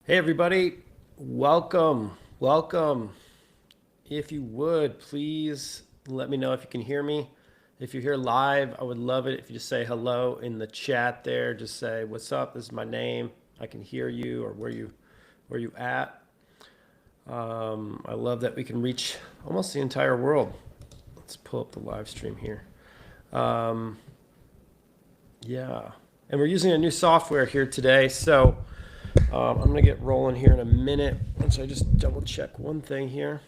Hey everybody, welcome. If you would, please let me know if you can hear me. If you're here live, I would love it if you just say hello in the chat there. Just say, "What's up? This is my name. I can hear you," or where you at. I love that we can reach almost the entire world. Let's pull up the live stream here. Um, yeah, and we're using a new software here today, so I'm gonna get rolling here in a minute. So I just double check one thing here.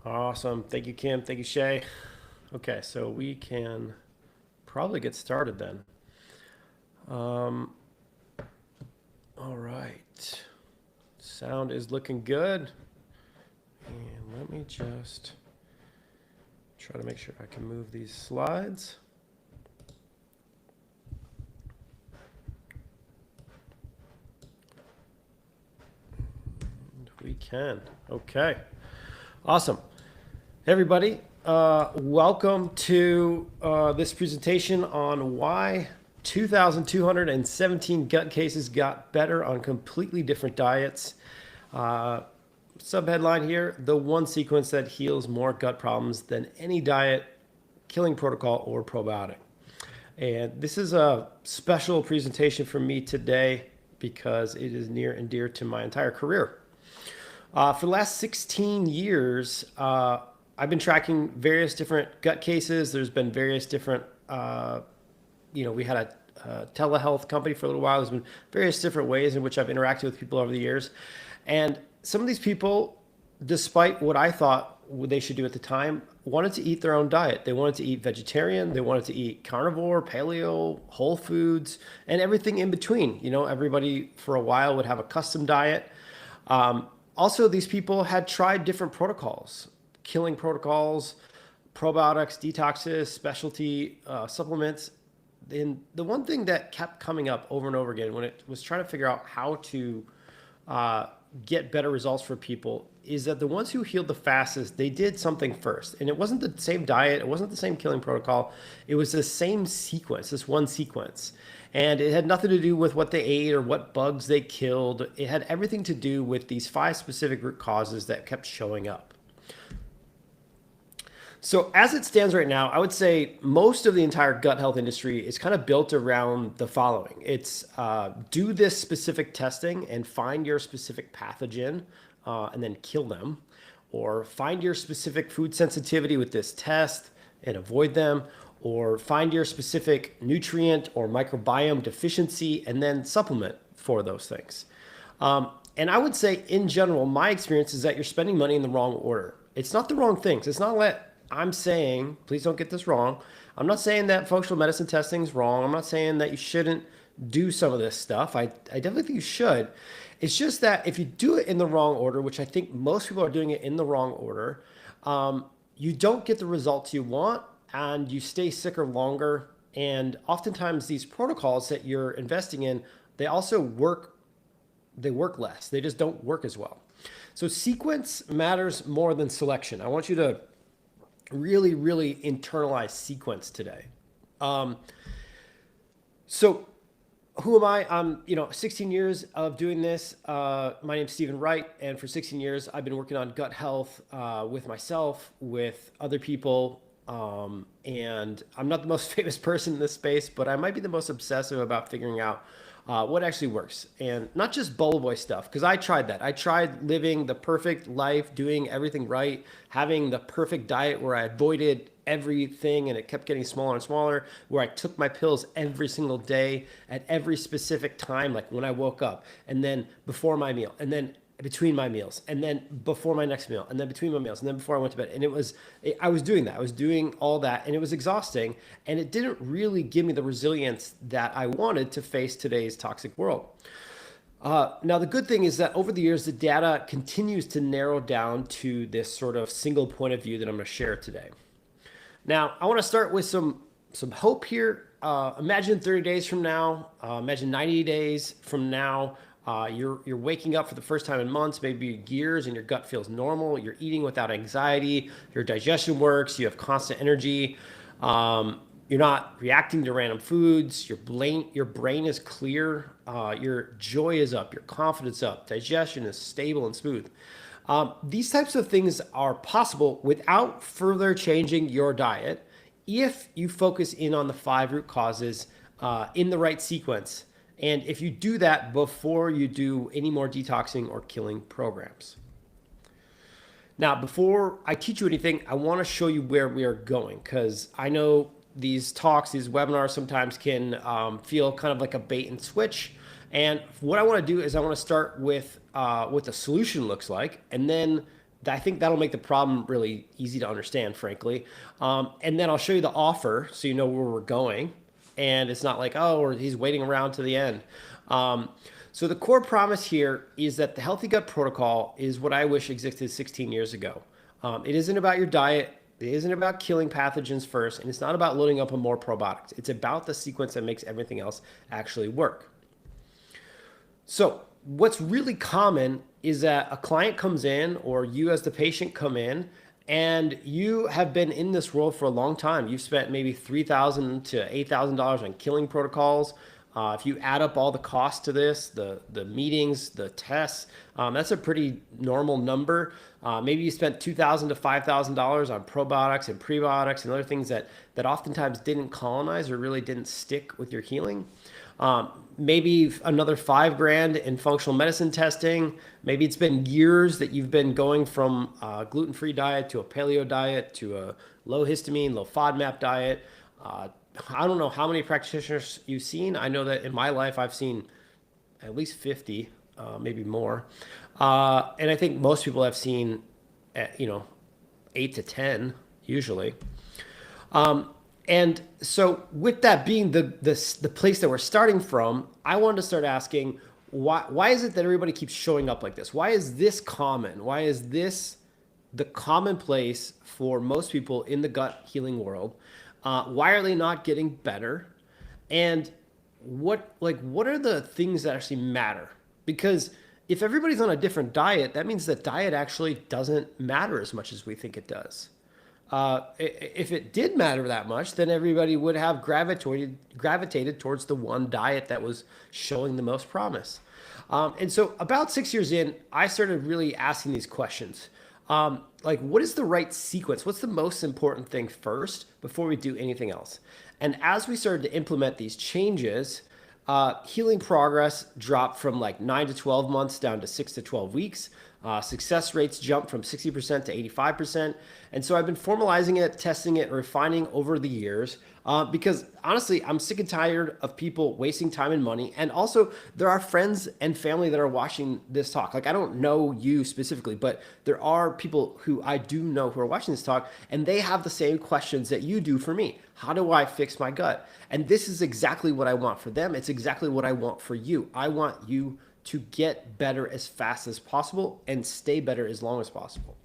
Awesome. Thank you, Kim. Thank you, Shay. Okay, so we can probably get started then. Um, all right. Sound is looking good. And let me just try to make sure I can move these slides. And we can. Okay. Awesome. Everybody, welcome to this presentation on why 2,217 gut cases got better on completely different diets. Subheadline here, the one sequence that heals more gut problems than any diet, killing protocol, or probiotic. And this is a special presentation for me today because it is near and dear to my entire career. For the last 16 years, I've been tracking various different gut cases. There's been various different, we had a telehealth company for a little while. There's been various different ways in which I've interacted with people over the years. And some of these people, despite what I thought they should do at the time, wanted to eat their own diet. They wanted to eat vegetarian, they wanted to eat carnivore, paleo, whole foods, and everything in between. Everybody for a while would have a custom diet. Also, these people had tried different protocols, killing protocols, probiotics, detoxes, specialty supplements. And the one thing that kept coming up over and over again when it was trying to figure out how to get better results for people is that the ones who healed the fastest, they did something first. And it wasn't the same diet, it wasn't the same killing protocol, it was the same sequence, this one sequence. And it had nothing to do with what they ate or what bugs they killed. It had everything to do with these 5 specific root causes that kept showing up. So as it stands right now, I would say most of the entire gut health industry is kind of built around the following. It's do this specific testing and find your specific pathogen and then kill them, or find your specific food sensitivity with this test and avoid them, or find your specific nutrient or microbiome deficiency and then supplement for those things. And I would say in general, my experience is that you're spending money in the wrong order. It's not the wrong things. It's not that I'm saying, please don't get this wrong. I'm not saying that functional medicine testing is wrong. I'm not saying that you shouldn't do some of this stuff. I definitely think you should. It's just that if you do it in the wrong order, which I think most people are doing it in the wrong order, you don't get the results you want and you stay sicker longer. And oftentimes these protocols that you're investing in, they also work less. They just don't work as well. So sequence matters more than selection. I want you to really, really internalize sequence today. So who am I? I'm, 16 years of doing this. My name's Stephen Wright, and for 16 years, I've been working on gut health with myself, with other people, and I'm not the most famous person in this space, but I might be the most obsessive about figuring out what actually works, and not just bubble boy stuff, because I tried that. I tried living the perfect life, doing everything right, having the perfect diet where I avoided everything and it kept getting smaller and smaller, where I took my pills every single day at every specific time, like when I woke up, and then before my meal, and then between my meals, and then before my next meal, and then between my meals, and then before I went to bed. And I was doing that. I was doing all that, and it was exhausting, and it didn't really give me the resilience that I wanted to face today's toxic world. Now, the good thing is that over the years, the data continues to narrow down to this sort of single point of view that I'm going to share today. Now, I want to start with some hope here. Imagine 30 days from now, imagine 90 days from now, you're waking up for the first time in months, maybe years, and your gut feels normal. You're eating without anxiety. Your digestion works. You have constant energy. You're not reacting to random foods. Your brain is clear. Your joy is up. Your confidence up. Digestion is stable and smooth. These types of things are possible without further changing your diet if you focus in on the 5 root causes in the right sequence. And if you do that before you do any more detoxing or killing programs. Now, before I teach you anything, I want to show you where we are going, because I know these talks, these webinars sometimes can feel kind of like a bait and switch. And what I want to do is I want to start with what the solution looks like. And then I think that'll make the problem really easy to understand, frankly. And then I'll show you the offer so you know where we're going. And it's not like, oh, or he's waiting around to the end. So the core promise here is that the Healthy Gut Protocol is what I wish existed 16 years ago. It isn't about your diet. It isn't about killing pathogens first. And it's not about loading up on more probiotics. It's about the sequence that makes everything else actually work. So what's really common is that a client comes in, or you as the patient come in, and you have been in this world for a long time. You've spent maybe $3,000 to $8,000 on killing protocols. If you add up all the costs to this, the meetings, the tests, that's a pretty normal number. Maybe you spent $2,000 to $5,000 on probiotics and prebiotics and other things that oftentimes didn't colonize or really didn't stick with your healing. Maybe another $5,000 in functional medicine testing. Maybe it's been years that you've been going from a gluten-free diet to a paleo diet to a low histamine, low FODMAP diet. I don't know how many practitioners you've seen. I know that in my life, I've seen at least 50, maybe more. And I think most people have seen, 8 to 10 usually. And so with that being the place that we're starting from, I wanted to start asking, why is it that everybody keeps showing up like this? Why is this common? Why is this the common place for most people in the gut healing world? Why are they not getting better? And what are the things that actually matter? Because if everybody's on a different diet, that means that diet actually doesn't matter as much as we think it does. If it did matter that much, then everybody would have gravitated towards the one diet that was showing the most promise. And so about 6 years in, I started really asking these questions. What is the right sequence? What's the most important thing first before we do anything else? And as we started to implement these changes, healing progress dropped from 9 to 12 months down to 6 to 12 weeks. Success rates jumped from 60% to 85%. And so I've been formalizing it, testing it, refining over the years because honestly, I'm sick and tired of people wasting time and money. And also there are friends and family that are watching this talk. I don't know you specifically, but there are people who I do know who are watching this talk, and they have the same questions that you do for me. How do I fix my gut? And this is exactly what I want for them. It's exactly what I want for you. I want you to get better as fast as possible and stay better as long as possible.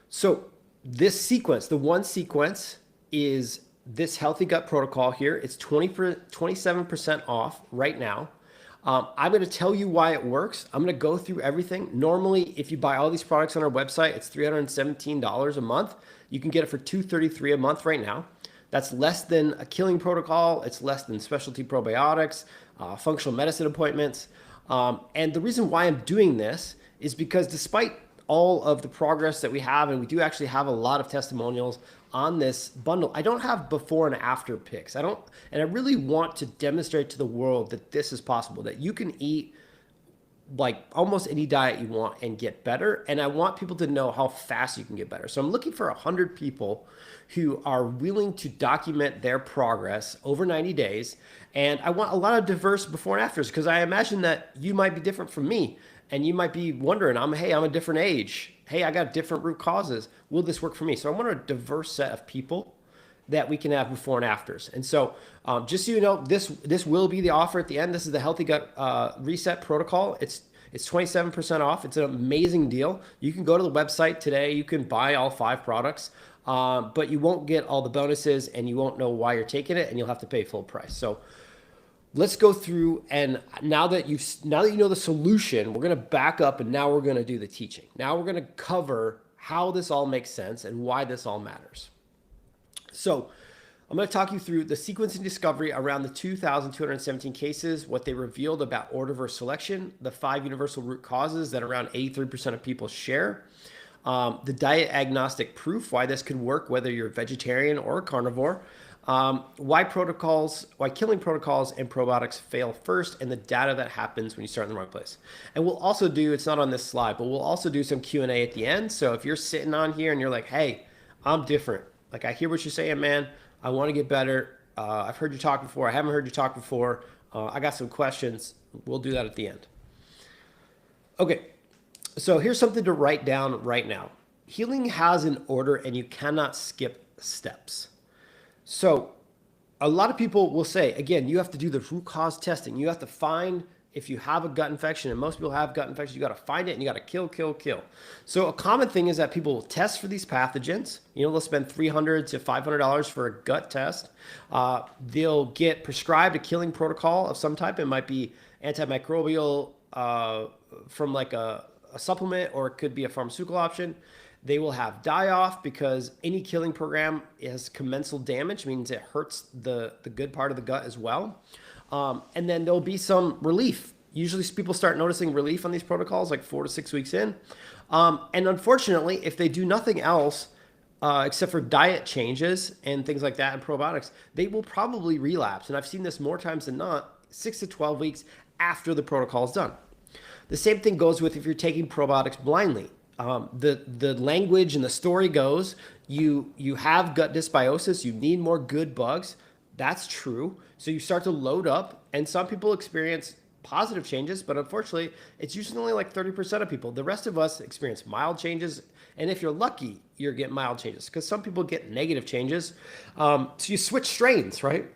So this sequence, the one sequence is this Healthy Gut Protocol here. It's 27% off right now. I'm going to tell you why it works. I'm going to go through everything. Normally, if you buy all these products on our website, it's $317 a month. You can get it for $233 a month right now. That's less than a killing protocol. It's less than specialty probiotics, functional medicine appointments. And the reason why I'm doing this is because despite all of the progress that we have, and we do actually have a lot of testimonials on this bundle, I don't have before and after pics. And I really want to demonstrate to the world that this is possible, that you can eat almost any diet you want and get better. And I want people to know how fast you can get better. So I'm looking for 100 people who are willing to document their progress over 90 days. And I want a lot of diverse before and afters, because I imagine that you might be different from me. And you might be wondering, I'm a different age. Hey, I got different root causes. Will this work for me? So I want a diverse set of people that we can have before and afters. And so just so you know, this will be the offer at the end. This is the Healthy Gut Reset Protocol. It's 27% off. It's an amazing deal. You can go to the website today. You can buy all 5 products, but you won't get all the bonuses, and you won't know why you're taking it, and you'll have to pay full price. So let's go through, and now that you know the solution, we're going to back up, and now we're going to do the teaching. Now we're going to cover how this all makes sense and why this all matters. So I'm going to talk you through the sequencing discovery around the 2,217 cases, what they revealed about order versus selection, the 5 universal root causes that around 83% of people share, the diet agnostic proof, why this could work whether you're vegetarian or carnivore, why killing protocols and probiotics fail first, and the data that happens when you start in the wrong place. And we'll also do, it's not on this slide, but we'll also do some Q&A at the end. So if you're sitting on here and you're like, hey, I'm different. Like, I hear what you're saying, man. I want to get better. I've heard you talk before. I haven't heard you talk before. I got some questions. We'll do that at the end. Okay, so here's something to write down right now. Healing has an order and you cannot skip steps. So a lot of people will say, again, you have to do the root cause testing. You have to find if you have a gut infection, and most people have gut infections, you got to find it and you got to kill. So a common thing is that people will test for these pathogens. They'll spend $300 to $500 for a gut test. They'll get prescribed a killing protocol of some type. It might be antimicrobial from like a supplement, or it could be a pharmaceutical option. They will have die-off because any killing program has commensal damage, means it hurts the good part of the gut as well. And then there'll be some relief. Usually people start noticing relief on these protocols like 4 to 6 weeks in. And unfortunately, if they do nothing else except for diet changes and things like that and probiotics, they will probably relapse. And I've seen this more times than not, 6 to 12 weeks after the protocol is done. The same thing goes with if you're taking probiotics blindly. The language and the story goes, you have gut dysbiosis, you need more good bugs. That's true. So you start to load up, and some people experience positive changes, but unfortunately, it's usually only like 30% of people. The rest of us experience mild changes, and if you're lucky, you're getting mild changes, because some people get negative changes. So you switch strains, right?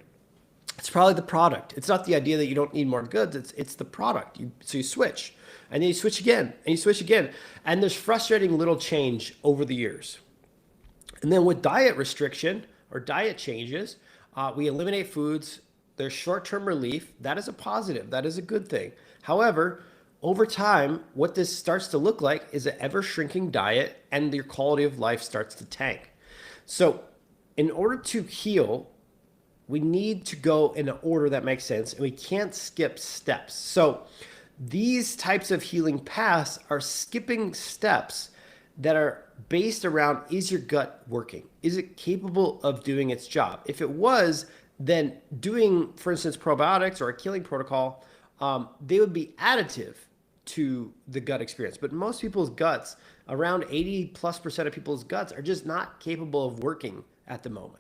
It's probably the product. It's not the idea that you don't need more goods. It's the product. So you switch, and then you switch again, and you switch again. And there's frustrating little change over the years. And then with diet restriction or diet changes, we eliminate foods. There's short-term relief. That is a positive. That is a good thing. However, over time, what this starts to look like is an ever-shrinking diet, and your quality of life starts to tank. So in order to heal, we need to go in an order that makes sense, and we can't skip steps. So these types of healing paths are skipping steps that are based around, is your gut working? Is it capable of doing its job? If it was, then doing, for instance, probiotics or a killing protocol, they would be additive to the gut experience. But most people's guts, around 80+% of people's guts, are just not capable of working at the moment.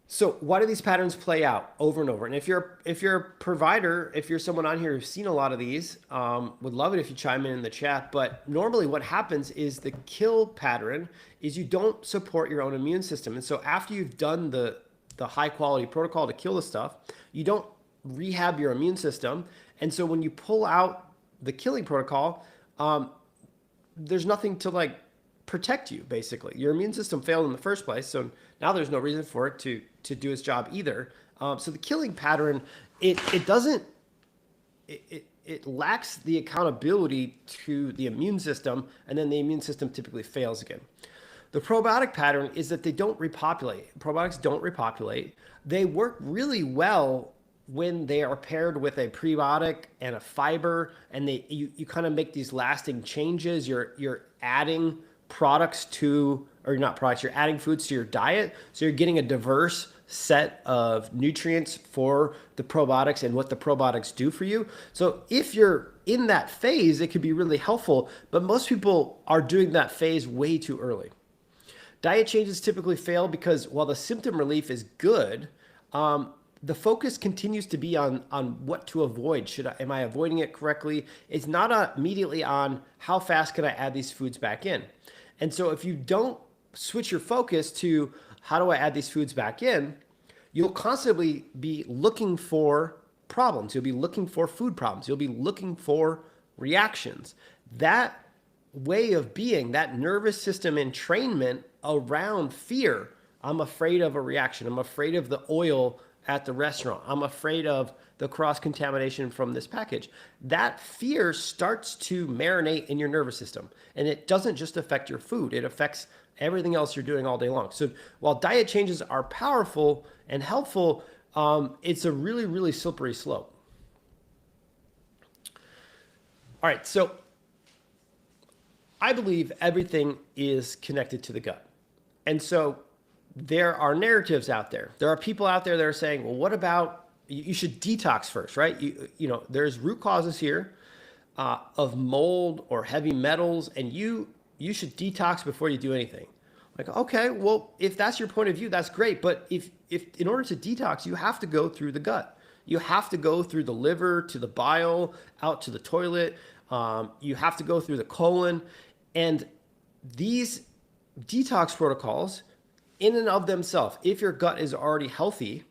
So why do these patterns play out over and over? And if you're a provider, if you're someone on here who's seen a lot of these, would love it if you chime in the chat. But normally what happens is the kill pattern is you don't support your own immune system. And so after you've done the high quality protocol to kill the stuff, you don't rehab your immune system. And so when you pull out the killing protocol, there's nothing to like protect you, basically. Your immune system failed in the first place, so now there's no reason for it to do its job either. So the killing pattern, it lacks the accountability to the immune system, and then the immune system typically fails again. The probiotic pattern is that they don't repopulate. Probiotics don't repopulate. They work really well when they are paired with a prebiotic and a fiber, and you kind of make these lasting changes. You're adding products to, or not products, you're adding foods to your diet. So you're getting a diverse set of nutrients for the probiotics and what the probiotics do for you. So if you're in that phase, it could be really helpful, but most people are doing that phase way too early. Diet changes typically fail because while the symptom relief is good, the focus continues to be on what to avoid. Am I avoiding it correctly? It's not immediately on how fast can I add these foods back in. And so if you don't switch your focus to how do I add these foods back in, you'll constantly be looking for problems. You'll be looking for food problems. You'll be looking for reactions. That way of being, that nervous system entrainment around fear, I'm afraid of a reaction. I'm afraid of the oil at the restaurant. I'm afraid of the cross-contamination from this package. That fear starts to marinate in your nervous system. And it doesn't just affect your food. It affects everything else you're doing all day long. So while diet changes are powerful and helpful, it's a really, really slippery slope. All right, so I believe everything is connected to the gut. And so there are narratives out there. There are people out there that are saying, well, what about you should detox first, right? There's root causes here of mold or heavy metals, and you should detox before you do anything. Like, okay, well, if that's your point of view, that's great. But if in order to detox, you have to go through the gut. You have to go through the liver to the bile, out to the toilet. You have to go through the colon. And these detox protocols, in and of themselves, if your gut is already healthy,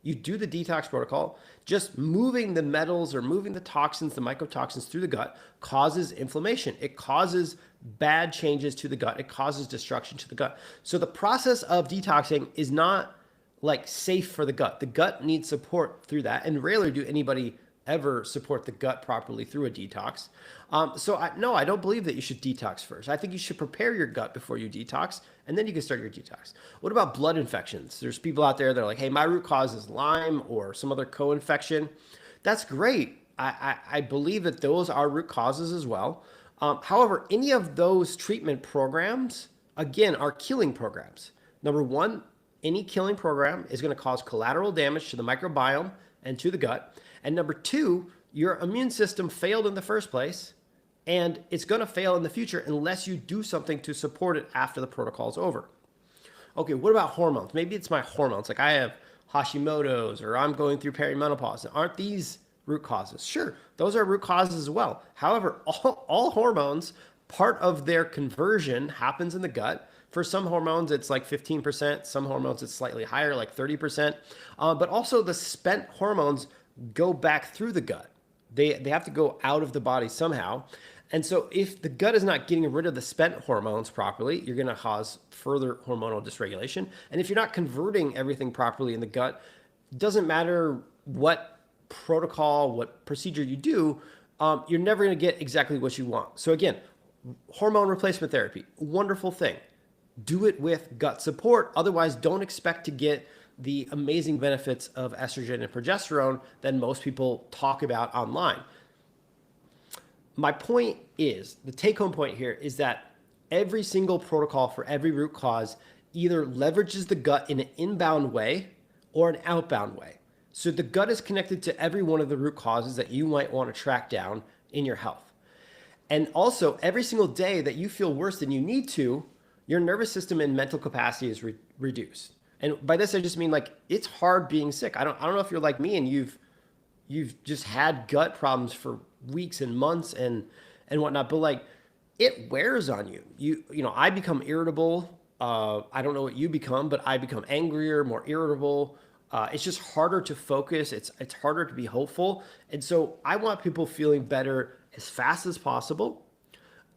you do the detox protocol. Just moving the metals or moving the toxins, the mycotoxins through the gut causes inflammation. It causes bad changes to the gut. It causes destruction to the gut. So the process of detoxing is not like safe for the gut. The gut needs support through that, and rarely do anybody ever support the gut properly through a detox. No, I don't believe that you should detox first. I think you should prepare your gut before you detox, and then you can start your detox. What about blood infections? There's people out there that are like, hey, my root cause is Lyme or some other co-infection. That's great. I believe that those are root causes as well. However, any of those treatment programs, again, are killing programs. Number one, any killing program is going to cause collateral damage to the microbiome and to the gut. And number two, your immune system failed in the first place, and it's going to fail in the future unless you do something to support it after the protocol is over. Okay, what about hormones? Maybe it's my hormones. Like I have Hashimoto's or I'm going through perimenopause. Aren't these root causes? Sure, those are root causes as well. However, all hormones, part of their conversion happens in the gut. For some hormones, it's like 15%. Some hormones, it's slightly higher, like 30%. But also the spent hormones go back through the gut. They have to go out of the body somehow. And so if the gut is not getting rid of the spent hormones properly, you're going to cause further hormonal dysregulation. And if you're not converting everything properly in the gut, it doesn't matter what protocol, what procedure you do, you're never going to get exactly what you want. So again, hormone replacement therapy, wonderful thing. Do it with gut support. Otherwise, don't expect to get the amazing benefits of estrogen and progesterone that most people talk about online. My point is, the take-home point here is that every single protocol for every root cause either leverages the gut in an inbound way or an outbound way. So the gut is connected to every one of the root causes that you might want to track down in your health. And also, every single day that you feel worse than you need to, your nervous system and mental capacity is reduced. And by this, I just mean like it's hard being sick. I don't know if you're like me and you've just had gut problems for weeks and months and whatnot, but like it wears on you. You know, I become irritable. I don't know what you become, but I become angrier, more irritable. It's just harder to focus. It's harder to be hopeful. And so I want people feeling better as fast as possible.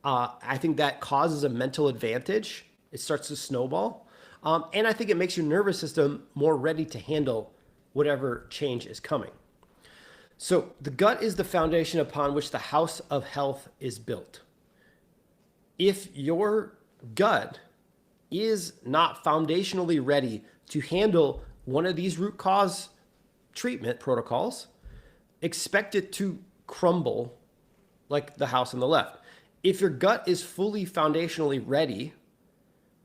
I think that causes a mental advantage. It starts to snowball. And I think it makes your nervous system more ready to handle whatever change is coming. So the gut is the foundation upon which the house of health is built. If your gut is not foundationally ready to handle one of these root cause treatment protocols, expect it to crumble like the house on the left. If your gut is fully foundationally ready,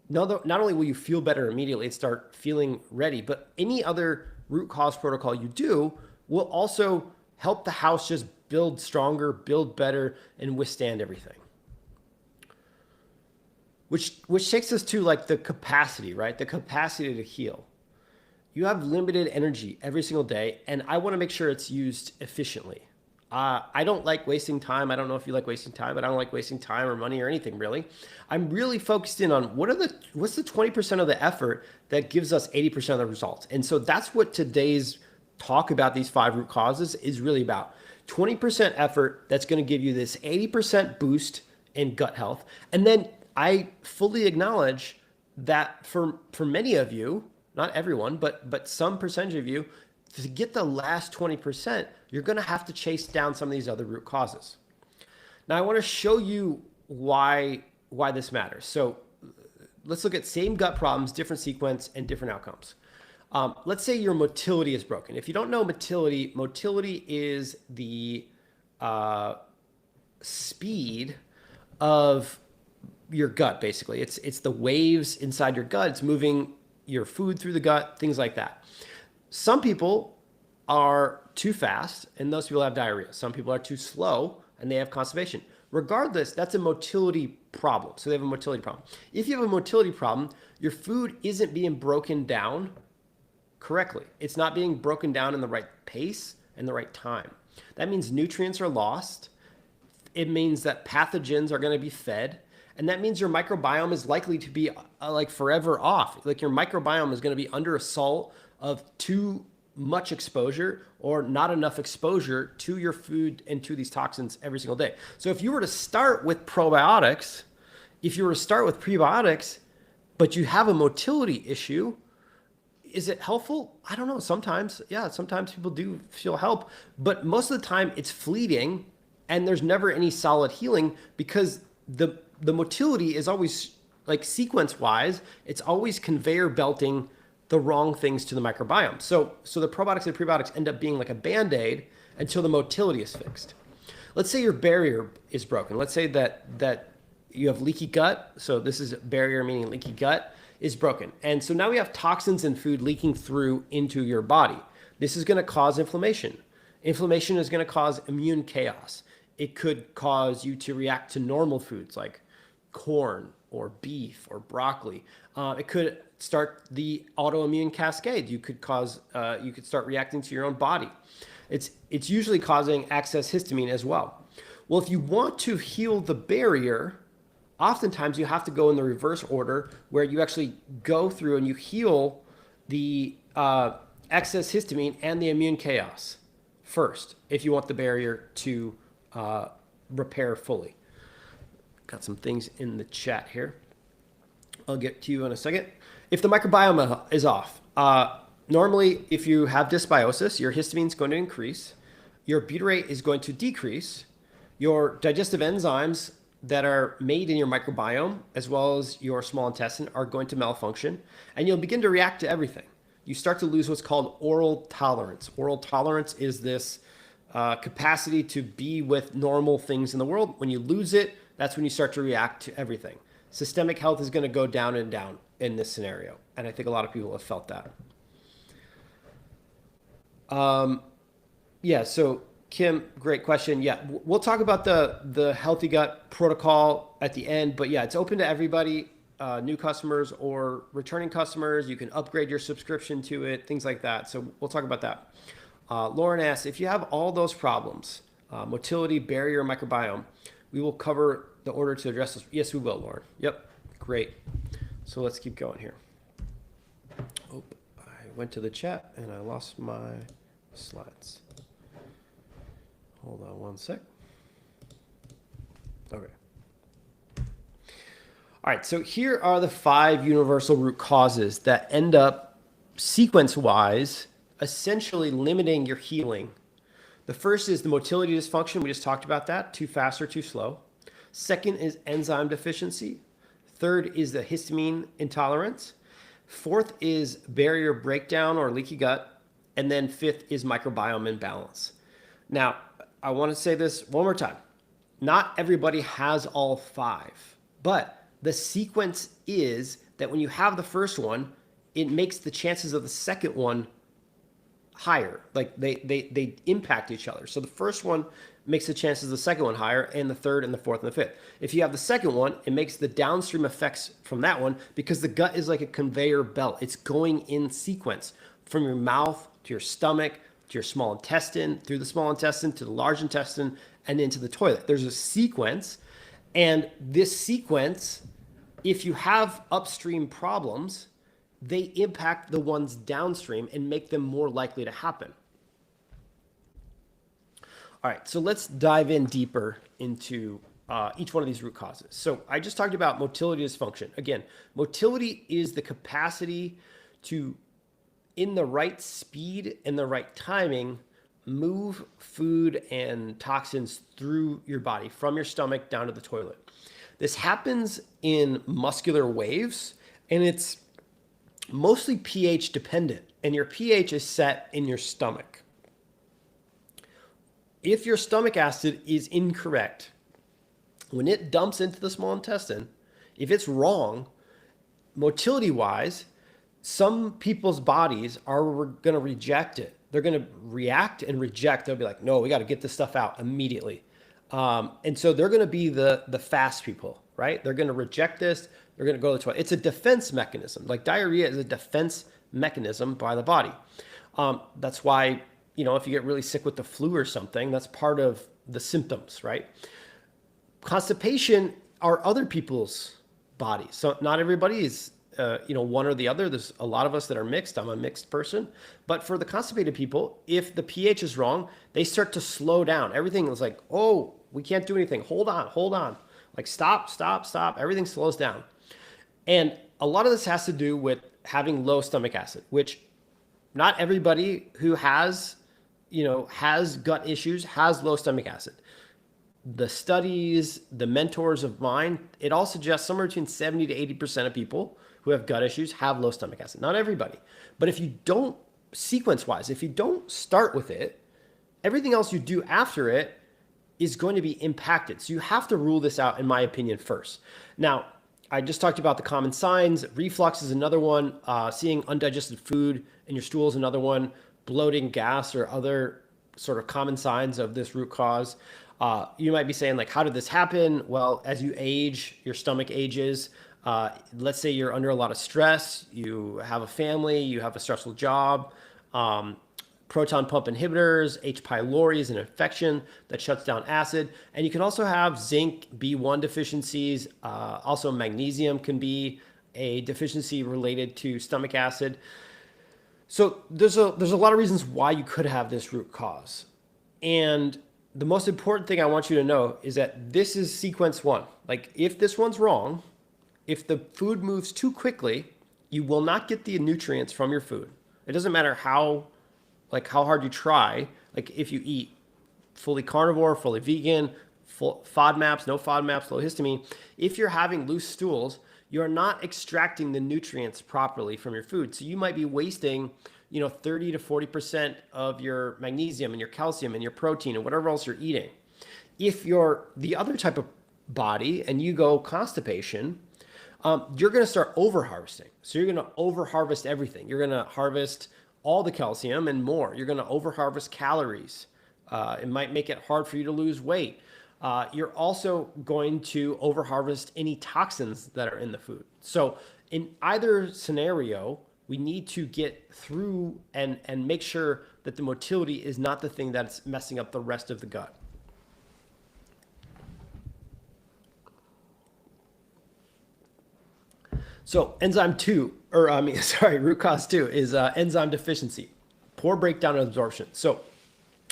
not only will you feel better immediately and start feeling ready, but any other root cause protocol you do will also help the house just build stronger, build better, and withstand everything. Which takes us to like the capacity, right? The capacity to heal. You have limited energy every single day, and I want to make sure it's used efficiently. I don't like wasting time. I don't know if you like wasting time, but I don't like wasting time or money or anything really. I'm really focused in on what's the 20% of the effort that gives us 80% of the results. And so that's what today's talk about these 5 root causes is really about. 20% effort that's going to give you this 80% boost in gut health. And then I fully acknowledge that for many of you, not everyone, but some percentage of you, to get the last 20%, you're going to have to chase down some of these other root causes. Now, I want to show you why this matters. So let's look at same gut problems, different sequence, and different outcomes. Let's say your motility is broken. If you don't know motility, motility is the speed of your gut, basically. It's the waves inside your gut. It's moving your food through the gut, things like that. Some people are too fast, and those people have diarrhea. Some people are too slow, and they have constipation. Regardless, that's a motility problem. So they have a motility problem. If you have a motility problem, your food isn't being broken down correctly. It's not being broken down in the right pace and the right time. That means nutrients are lost. It means that pathogens are going to be fed. And that means your microbiome is likely to be like forever off. Like your microbiome is going to be under assault of too much exposure or not enough exposure to your food and to these toxins every single day. So if you were to start with probiotics, if you were to start with prebiotics, but you have a motility issue, is it helpful? I don't know. Sometimes, yeah, sometimes people do feel help, but most of the time it's fleeting and there's never any solid healing because the motility is always like sequence wise, it's always conveyor belting the wrong things to the microbiome. So the probiotics and prebiotics end up being like a Band-Aid until the motility is fixed. Let's say your barrier is broken. Let's say that you have leaky gut. So this is barrier meaning leaky gut is broken. And so now we have toxins and food leaking through into your body. This is going to cause inflammation. Inflammation is going to cause immune chaos. It could cause you to react to normal foods like corn or beef or broccoli. It could start the autoimmune cascade. You could start reacting to your own body. It's usually causing excess histamine as well. Well, if you want to heal the barrier, oftentimes you have to go in the reverse order where you actually go through and you heal the excess histamine and the immune chaos first if you want the barrier to repair fully. Got some things in the chat here. I'll get to you in a second. If the microbiome is off, normally if you have dysbiosis, your histamine is going to increase, your butyrate is going to decrease, your digestive enzymes that are made in your microbiome, as well as your small intestine, are going to malfunction, and you'll begin to react to everything. You start to lose what's called oral tolerance. Oral tolerance is this capacity to be with normal things in the world. When you lose it, that's when you start to react to everything. Systemic health is going to go down and down in this scenario, and I think a lot of people have felt that. Yeah, so Kim, great question. Yeah, we'll talk about the healthy gut protocol at the end, but yeah, it's open to everybody, new customers or returning customers. You can upgrade your subscription to it, things like that. So we'll talk about that. Lauren asks, if you have all those problems, motility, barrier, microbiome, we will cover the order to address this. Yes, we will, Lauren. Yep, great. So let's keep going here. Oh, I went to the chat and I lost my slides. Hold on one sec. Okay. All right, so here are the 5 universal root causes that end up sequence-wise essentially limiting your healing. The first is the motility dysfunction. We just talked about that, too fast or too slow. Second is enzyme deficiency. Third is the histamine intolerance. Fourth is barrier breakdown or leaky gut. And then fifth is microbiome imbalance. Now, I want to say this one more time. Not everybody has all 5, but the sequence is that when you have the first one, it makes the chances of the second one higher. Like they impact each other. So the first one makes the chances of the second one higher, and the third and the fourth and the fifth. If you have the second one, it makes the downstream effects from that one, because the gut is like a conveyor belt. It's going in sequence from your mouth to your stomach, to your small intestine, through the small intestine, to the large intestine, and into the toilet. There's a sequence, and this sequence, if you have upstream problems, they impact the ones downstream and make them more likely to happen. All right, so let's dive in deeper into each one of these root causes. So I just talked about motility dysfunction. Again, motility is the capacity to, in the right speed and the right timing, move food and toxins through your body, from your stomach down to the toilet. This happens in muscular waves, And it's mostly pH dependent, and your pH is set in your stomach. If your stomach acid is incorrect, when it dumps into the small intestine, if it's wrong, motility wise, some people's bodies are going to reject it. They're going to react and reject. They'll be like, no, we got to get this stuff out immediately. And so they're going to be the fast people, right? They're going to reject this. They're going to go to the toilet. It's a defense mechanism. Like diarrhea is a defense mechanism by the body. That's why, if you get really sick with the flu or something, that's part of the symptoms, right? Constipation are other people's bodies. So not everybody is, one or the other. There's a lot of us that are mixed. I'm a mixed person. But for the constipated people, if the pH is wrong, they start to slow down. Everything is like, oh, we can't do anything. Hold on. Like stop. Everything slows down. And a lot of this has to do with having low stomach acid, which not everybody who has gut issues has low stomach acid. The studies, the mentors of mine, it all suggests somewhere between 70 to 80% of people who have gut issues have low stomach acid. Not everybody. But if you don't, sequence-wise, if you don't start with it, everything else you do after it is going to be impacted. So you have to rule this out, in my opinion, first. Now, I just talked about the common signs. Reflux is another one. Seeing undigested food in your stool is another one. Bloating, gas, or other sort of common signs of this root cause. You might be saying, like, how did this happen? Well, as you age, your stomach ages. Let's say you're under a lot of stress. You have a family. You have a stressful job. Proton pump inhibitors, H. pylori is an infection that shuts down acid. And you can also have zinc, B1 deficiencies. Also, magnesium can be a deficiency related to stomach acid. So there's a lot of reasons why you could have this root cause. And the most important thing I want you to know is that this is sequence one. Like if this one's wrong, if the food moves too quickly, you will not get the nutrients from your food. It doesn't matter how hard you try. Like if you eat fully carnivore, fully vegan, full FODMAPs, no FODMAPs, low histamine, if you're having loose stools, you're not extracting the nutrients properly from your food. So you might be wasting, 30 to 40% of your magnesium and your calcium and your protein and whatever else you're eating. If you're the other type of body and you go constipation, you're going to start over harvesting. So you're going to over harvest everything. You're going to harvest all the calcium and more. You're going to over harvest calories. It might make it hard for you to lose weight. You're also going to over harvest any toxins that are in the food. So in either scenario, we need to get through and make sure that the motility is not the thing that's messing up the rest of the gut. So root cause 2 is enzyme deficiency, poor breakdown and absorption. So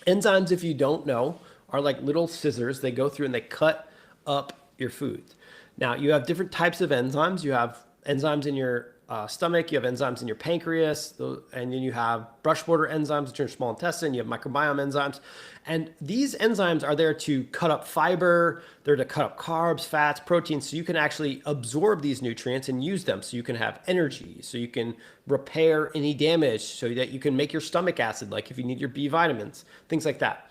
enzymes, if you don't know, are like little scissors. They go through and they cut up your foods. Now, you have different types of enzymes. You have enzymes in your stomach, you have enzymes in your pancreas, and then you have brush border enzymes, which are your small intestine, you have microbiome enzymes. And these enzymes are there to cut up fiber, they're to cut up carbs, fats, proteins, so you can actually absorb these nutrients and use them so you can have energy, so you can repair any damage, so that you can make your stomach acid, like if you need your B vitamins, things like that.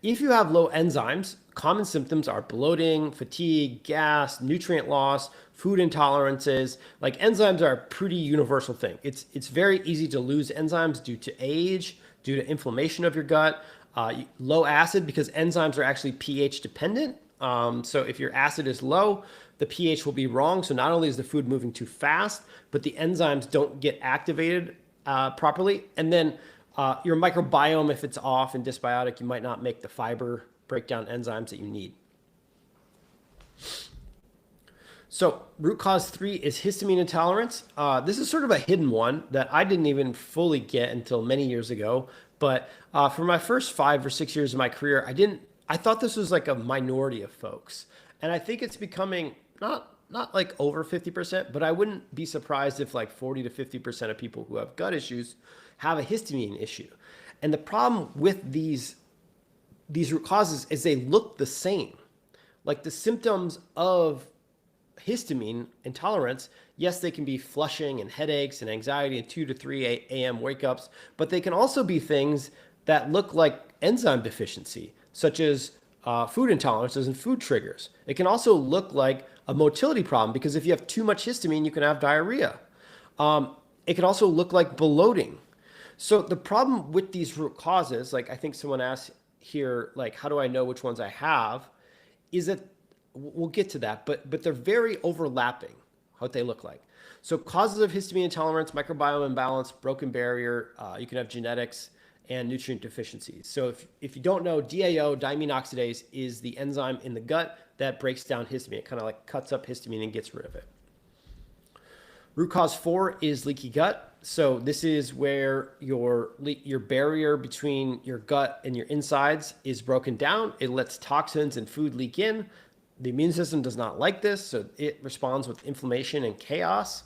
If you have low enzymes, common symptoms are bloating, fatigue, gas, nutrient loss, food intolerances. Like enzymes are a pretty universal thing. It's very easy to lose enzymes due to age, due to inflammation of your gut, low acid, because enzymes are actually pH dependent. So if your acid is low, the pH will be wrong. So not only is the food moving too fast, but the enzymes don't get activated properly. And then your microbiome, if it's off and dysbiotic, you might not make the fiber breakdown enzymes that you need. So root cause 3 is histamine intolerance. This is sort of a hidden one that I didn't even fully get until many years ago. But for my first 5 or 6 years of my career, I thought this was like a minority of folks. And I think it's becoming not like over 50%, but I wouldn't be surprised if like 40 to 50% of people who have gut issues have a histamine issue. And the problem with these root causes is they look the same. Like the symptoms of histamine intolerance, yes, they can be flushing and headaches and anxiety and 2 to 3 a.m. wake ups, but they can also be things that look like enzyme deficiency, such as food intolerances and food triggers. It can also look like a motility problem because if you have too much histamine, you can have diarrhea. It can also look like bloating. So the problem with these root causes, like I think someone asked here, like, how do I know which ones I have? Is that we'll get to that, but they're very overlapping what they look like. So causes of histamine intolerance, microbiome imbalance, broken barrier, you can have genetics and nutrient deficiencies. So if you don't know, DAO, diamine oxidase, is the enzyme in the gut that breaks down histamine. It kind of like cuts up histamine and gets rid of it. Root cause 4 is leaky gut. So this is where your barrier between your gut and your insides is broken down. It lets toxins and food leak in. The immune system does not like this, so it responds with inflammation and chaos.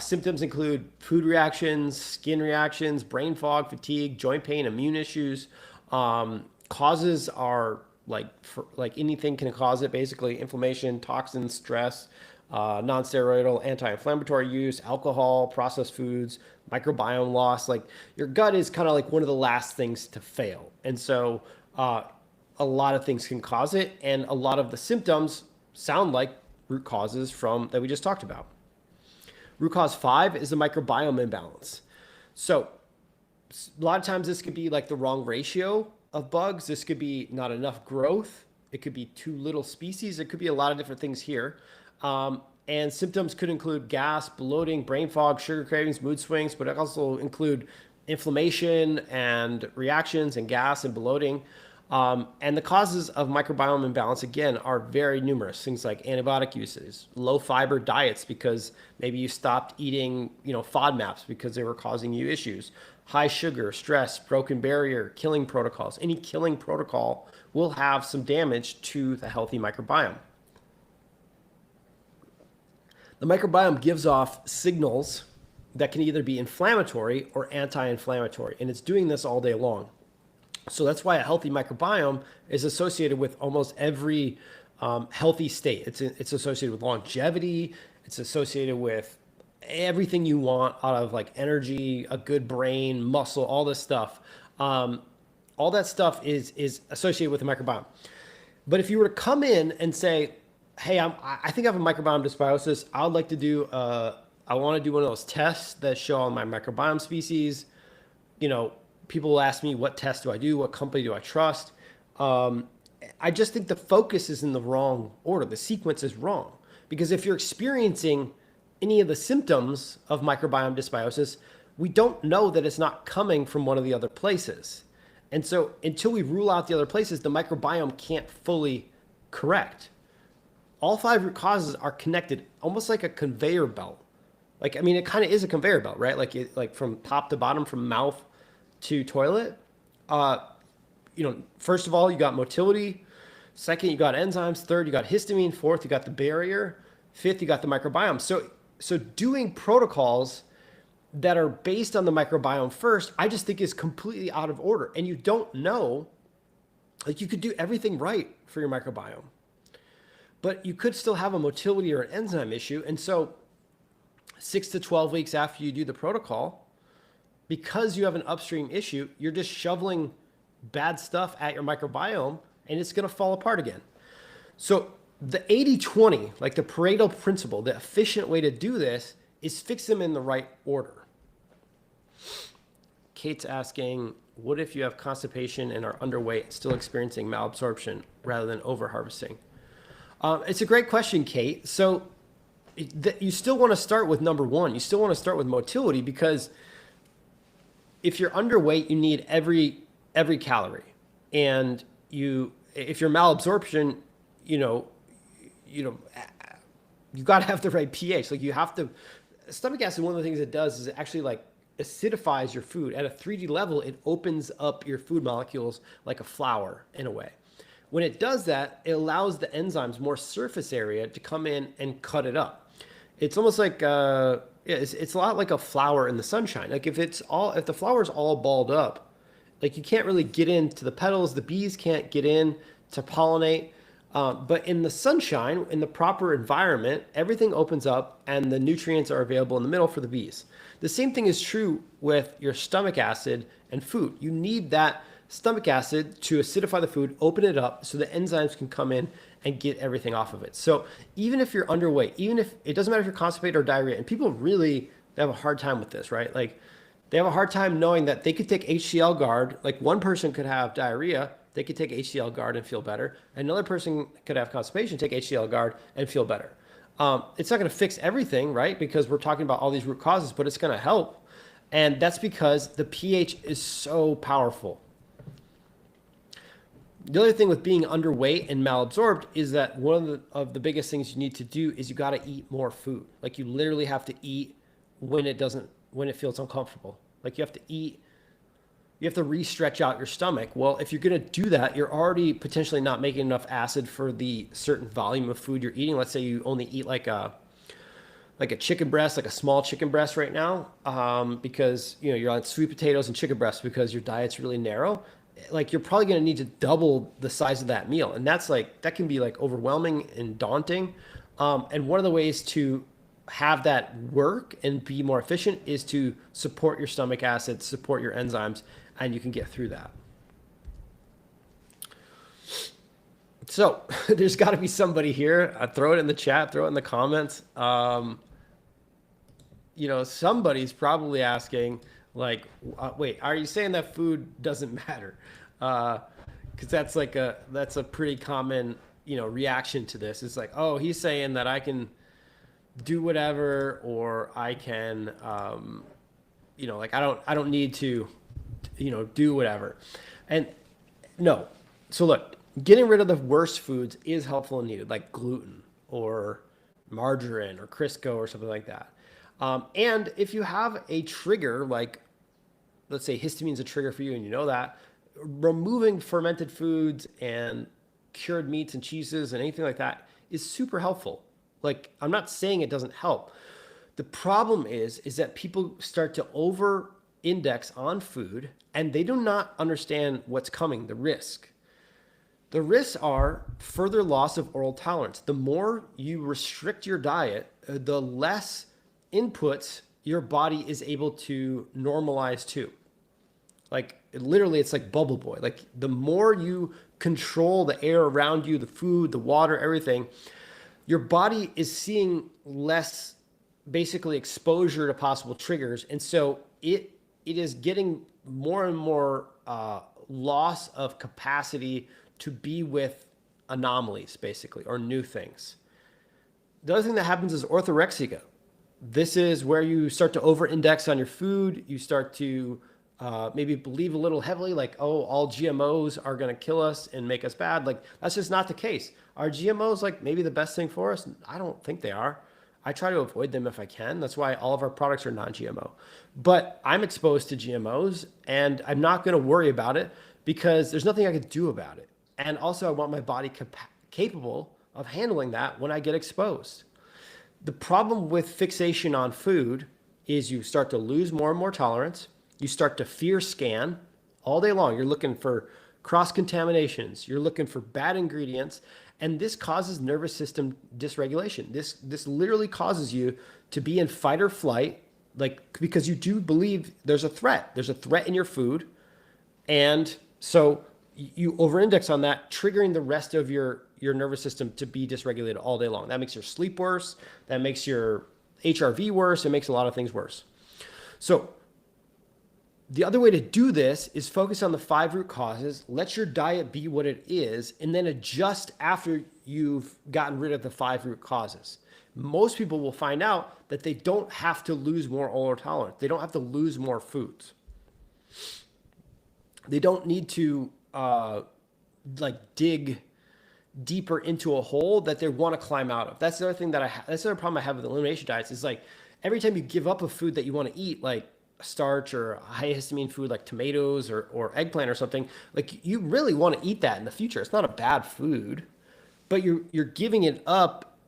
Symptoms include food reactions, skin reactions, brain fog, fatigue, joint pain, immune issues. Causes are like anything can cause it, basically inflammation, toxins, stress, non-steroidal anti-inflammatory use, alcohol, processed foods, microbiome loss. Like your gut is kind of like one of the last things to fail. And so a lot of things can cause it. And a lot of the symptoms sound like root causes from that we just talked about. Root cause 5 is the microbiome imbalance. So a lot of times this could be like the wrong ratio of bugs. This could be not enough growth. It could be too little species. It could be a lot of different things here. And symptoms could include gas, bloating, brain fog, sugar cravings, mood swings, but it also include inflammation and reactions and gas and bloating. And the causes of microbiome imbalance, again, are very numerous. Things like antibiotic uses, low fiber diets because maybe you stopped eating, FODMAPs because they were causing you issues, high sugar, stress, broken barrier, killing protocols. Any killing protocol will have some damage to the healthy microbiome. The microbiome gives off signals that can either be inflammatory or anti-inflammatory, and it's doing this all day long. So that's why a healthy microbiome is associated with almost every healthy state. It's associated with longevity. It's associated with everything you want out of like energy, a good brain, muscle, all this stuff. All that stuff is associated with the microbiome. But if you were to come in and say, hey, I think I have a microbiome dysbiosis. I would like to do, I want to do one of those tests that show all my microbiome species. People will ask me, what test do I do? What company do I trust? I just think the focus is in the wrong order. The sequence is wrong. Because if you're experiencing any of the symptoms of microbiome dysbiosis, we don't know that it's not coming from one of the other places. And so until we rule out the other places, the microbiome can't fully correct. All 5 root causes are connected almost like a conveyor belt. It kind of is a conveyor belt, right? Like from top to bottom, from mouth to toilet. First of all, you got motility. Second, you got enzymes. Third, you got histamine. Fourth, you got the barrier. Fifth, you got the microbiome. So doing protocols that are based on the microbiome first, I just think is completely out of order. And you don't know, you could do everything right for your microbiome, but you could still have a motility or an enzyme issue. And so 6 to 12 weeks after you do the protocol, because you have an upstream issue, you're just shoveling bad stuff at your microbiome and it's going to fall apart again. So the 80-20, like the Pareto principle, the efficient way to do this is fix them in the right order. Kate's asking, what if you have constipation and are underweight and still experiencing malabsorption rather than overharvesting? It's a great question, Kate. So you still want to start with number 1. You still want to start with motility, because if you're underweight, you need every calorie. And if you're malabsorption, you got to have the right pH. Stomach acid, one of the things it does is it actually acidifies your food. At a 3D level, it opens up your food molecules like a flour in a way. When it does that, it allows the enzymes more surface area to come in and cut it up. It's almost like it's a lot like a flower in the sunshine. Like if the flower's all balled up, you can't really get into the petals. The bees can't get in to pollinate. But in the sunshine, in the proper environment, everything opens up and the nutrients are available in the middle for the bees. The same thing is true with your stomach acid and food. You need that stomach acid to acidify the food, open it up so the enzymes can come in and get everything off of it. So even if you're underweight, even if it doesn't matter if you're constipated or diarrhea, and people really have a hard time with this, right? Like they have a hard time knowing that they could take HCl guard. Like one person could have diarrhea, they could take HCl guard and feel better. Another person could have constipation, take HCl guard and feel better. It's not going to fix everything, right? Because we're talking about all these root causes, but it's going to help. And that's because the pH is so powerful. The other thing with being underweight and malabsorbed is that one of the biggest things you need to do is you got to eat more food. Like you literally have to eat when it feels uncomfortable. Like you have to eat, you have to re-stretch out your stomach. Well, if you're going to do that, you're already potentially not making enough acid for the certain volume of food you're eating. Let's say you only eat like a chicken breast, like a small chicken breast right now, because you're on sweet potatoes and chicken breast because your diet's really narrow. Like you're probably going to need to double the size of that meal, and that can be like overwhelming and daunting. And one of the ways to have that work and be more efficient is to support your stomach acid, support your enzymes, and you can get through that. So there's got to be somebody here. Throw it in the chat, throw it in the comments. Somebody's probably asking, like, wait, are you saying that food doesn't matter? Because that's a pretty common, reaction to this. It's like, oh, he's saying that I can do whatever, or I can, like I don't need to, do whatever. And no. So look, getting rid of the worst foods is helpful and needed, like gluten or margarine or Crisco or something like that. And if you have a trigger, like let's say histamine is a trigger for you and you know that, removing fermented foods and cured meats and cheeses and anything like that is super helpful. Like I'm not saying it doesn't help. The problem is that people start to over index on food and they do not understand what's coming, the risk. The risks are further loss of oral tolerance. The more you restrict your diet, the less inputs your body is able to normalize to. Like literally, it's like bubble boy. Like the more you control the air around you, the food, the water, everything, your body is seeing less basically exposure to possible triggers. And so it is getting more and more loss of capacity to be with anomalies, basically, or new things. The other thing that happens is orthorexia. This is where you start to over-index on your food. You start to maybe believe a little heavily, like, oh, all GMOs are going to kill us and make us bad. Like, that's just not the case. Are GMOs like maybe the best thing for us? I don't think they are. I try to avoid them if I can. That's why all of our products are non-GMO. But I'm exposed to GMOs and I'm not going to worry about it because there's nothing I could do about it. And also I want my body capable of handling that when I get exposed. The problem with fixation on food is you start to lose more and more tolerance. You start to fear scan all day long. You're looking for cross-contaminations. You're looking for bad ingredients. And this causes nervous system dysregulation. This literally causes you to be in fight or flight, like because you do believe there's a threat. There's a threat in your food. And so you over-index on that, triggering the rest of your nervous system to be dysregulated all day long. That makes your sleep worse. That makes your HRV worse. It makes a lot of things worse. So the other way to do this is focus on the 5 root causes, let your diet be what it is, and then adjust after you've gotten rid of the 5 root causes. Most people will find out that they don't have to lose more oral tolerance. They don't have to lose more foods. They don't need to dig deeper into a hole that they want to climb out of. That's the other thing that's the other problem I have with elimination diets is like every time you give up a food that you want to eat, like starch or high histamine food like tomatoes or eggplant or something, like you really want to eat that in the future. It's not a bad food, but you're giving it up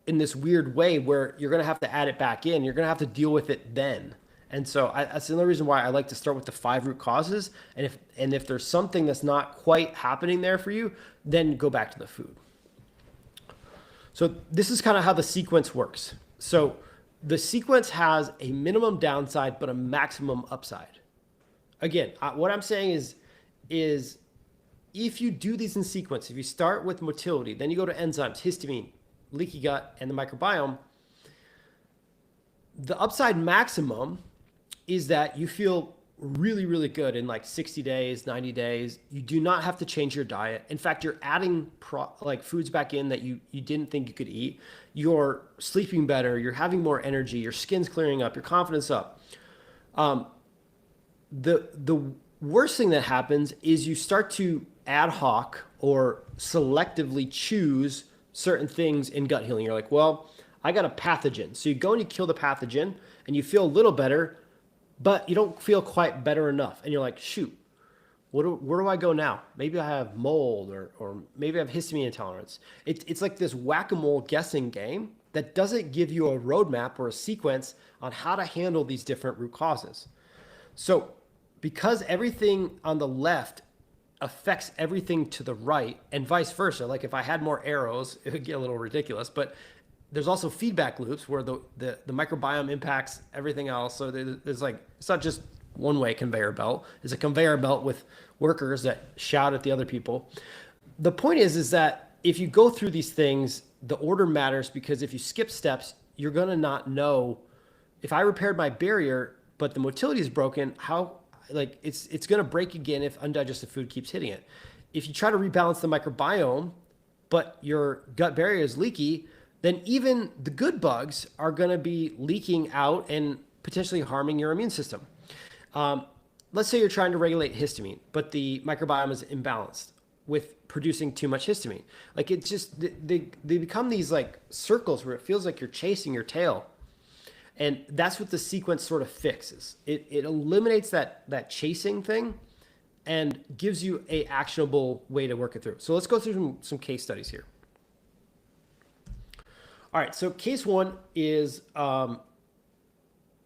in this weird way where you're going to have to add it back in. You're going to have to deal with it then. And so that's another reason why I like to start with the 5 root causes. And if there's something that's not quite happening there for you, then go back to the food. So this is kind of how the sequence works. So the sequence has a minimum downside, but a maximum upside. Again, what I'm saying is if you do these in sequence, if you start with motility, then you go to enzymes, histamine, leaky gut, and the microbiome, the upside maximum is that you feel really, really good in like 60 days, 90 days. You do not have to change your diet. In fact, you're adding like foods back in that you didn't think you could eat. You're sleeping better. You're having more energy. Your skin's clearing up. Your confidence up. The worst thing that happens is you start to ad hoc or selectively choose certain things in gut healing. You're like, well, I got a pathogen. So you go and you kill the pathogen and you feel a little better, but you don't feel quite better enough. And you're like, shoot, where do I go now? Maybe I have mold or maybe I have histamine intolerance. It's like this whack-a-mole guessing game that doesn't give you a roadmap or a sequence on how to handle these different root causes. So because everything on the left affects everything to the right and vice versa, like if I had more arrows, it would get a little ridiculous, but there's also feedback loops where the microbiome impacts everything else. So there's like, it's not just one way conveyor belt. It's a conveyor belt with workers that shout at the other people. The point is that if you go through these things, the order matters, because if you skip steps, you're going to not know if I repaired my barrier, but the motility is broken, how, like it's going to break again if undigested food keeps hitting it. If you try to rebalance the microbiome, but your gut barrier is leaky, then even the good bugs are going to be leaking out and potentially harming your immune system. Let's say you're trying to regulate histamine, but the microbiome is imbalanced with producing too much histamine. Like it's just, they become these like circles where it feels like you're chasing your tail. And that's what the sequence sort of fixes. It eliminates that chasing thing and gives you a actionable way to work it through. So let's go through some case studies here. All right, so case one is,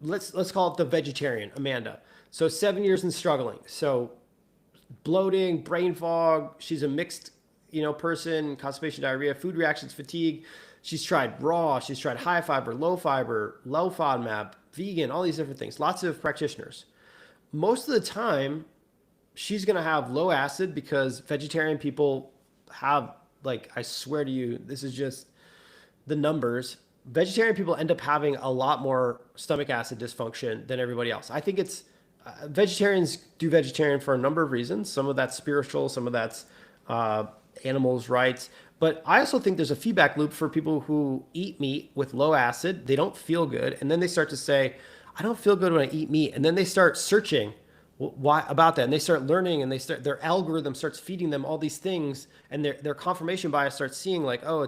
let's call it the vegetarian, Amanda. So 7 years and struggling. So bloating, brain fog. She's a mixed, person, constipation, diarrhea, food reactions, fatigue. She's tried raw. She's tried high fiber, low FODMAP, vegan, all these different things. Lots of practitioners. Most of the time, she's going to have low acid because vegetarian people have, like, I swear to you, this is just the numbers. Vegetarian people end up having a lot more stomach acid dysfunction than everybody else. I think it's vegetarians do vegetarian for a number of reasons. Some of that's spiritual, some of that's animals' rights. But I also think there's a feedback loop for people who eat meat with low acid. They don't feel good. And then they start to say, I don't feel good when I eat meat. And then they start searching why about that. And they start learning, and their algorithm starts feeding them all these things. And their confirmation bias starts seeing like, oh,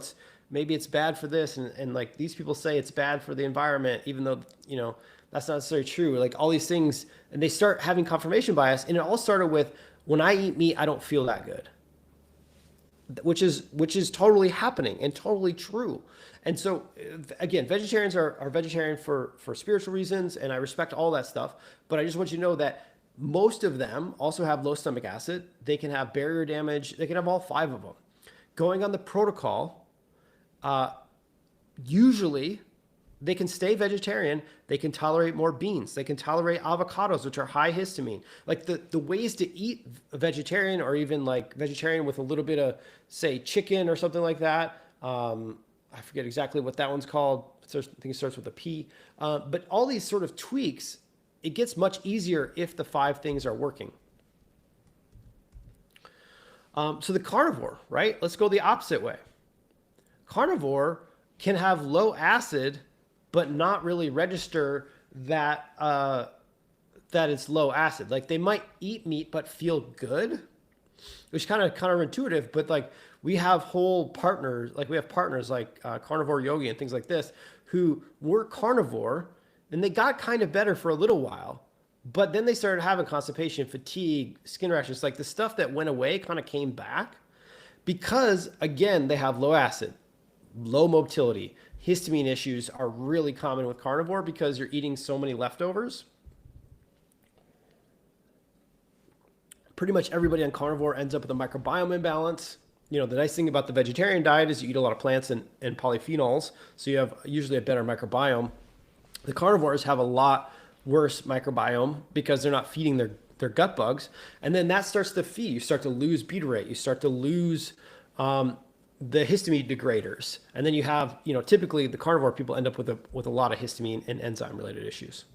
maybe it's bad for this. And like these people say it's bad for the environment, even though, that's not necessarily true. Like all these things, and they start having confirmation bias. And it all started with, when I eat meat, I don't feel that good. Which is totally happening and totally true. And so again, vegetarians are vegetarian for spiritual reasons, and I respect all that stuff. But I just want you to know that most of them also have low stomach acid. They can have barrier damage. They can have all 5 of them. Going on the protocol, usually they can stay vegetarian. They can tolerate more beans. They can tolerate avocados, which are high histamine. Like the ways to eat vegetarian, or even like vegetarian with a little bit of, say, chicken or something like that. I forget exactly what that one's called. I think it starts with a P. But all these sort of tweaks, it gets much easier if the 5 things are working. So the carnivore, right? Let's go the opposite way. Carnivore can have low acid, but not really register that it's low acid. Like they might eat meat but feel good, which is kind of counterintuitive. But like we have partners like Carnivore Yogi and things like this, who were carnivore, and they got kind of better for a little while, but then they started having constipation, fatigue, skin rashes. Like the stuff that went away kind of came back because, again, they have low acid, low motility. Histamine issues are really common with carnivore because you're eating so many leftovers. Pretty much everybody on carnivore ends up with a microbiome imbalance. the nice thing about the vegetarian diet is you eat a lot of plants and polyphenols, so you have usually a better microbiome. The carnivores have a lot worse microbiome because they're not feeding their gut bugs. And then that starts to feed. You start to lose butyrate. You start to lose the histamine degraders. And then you have, typically the carnivore people end up with a lot of histamine and enzyme related issues.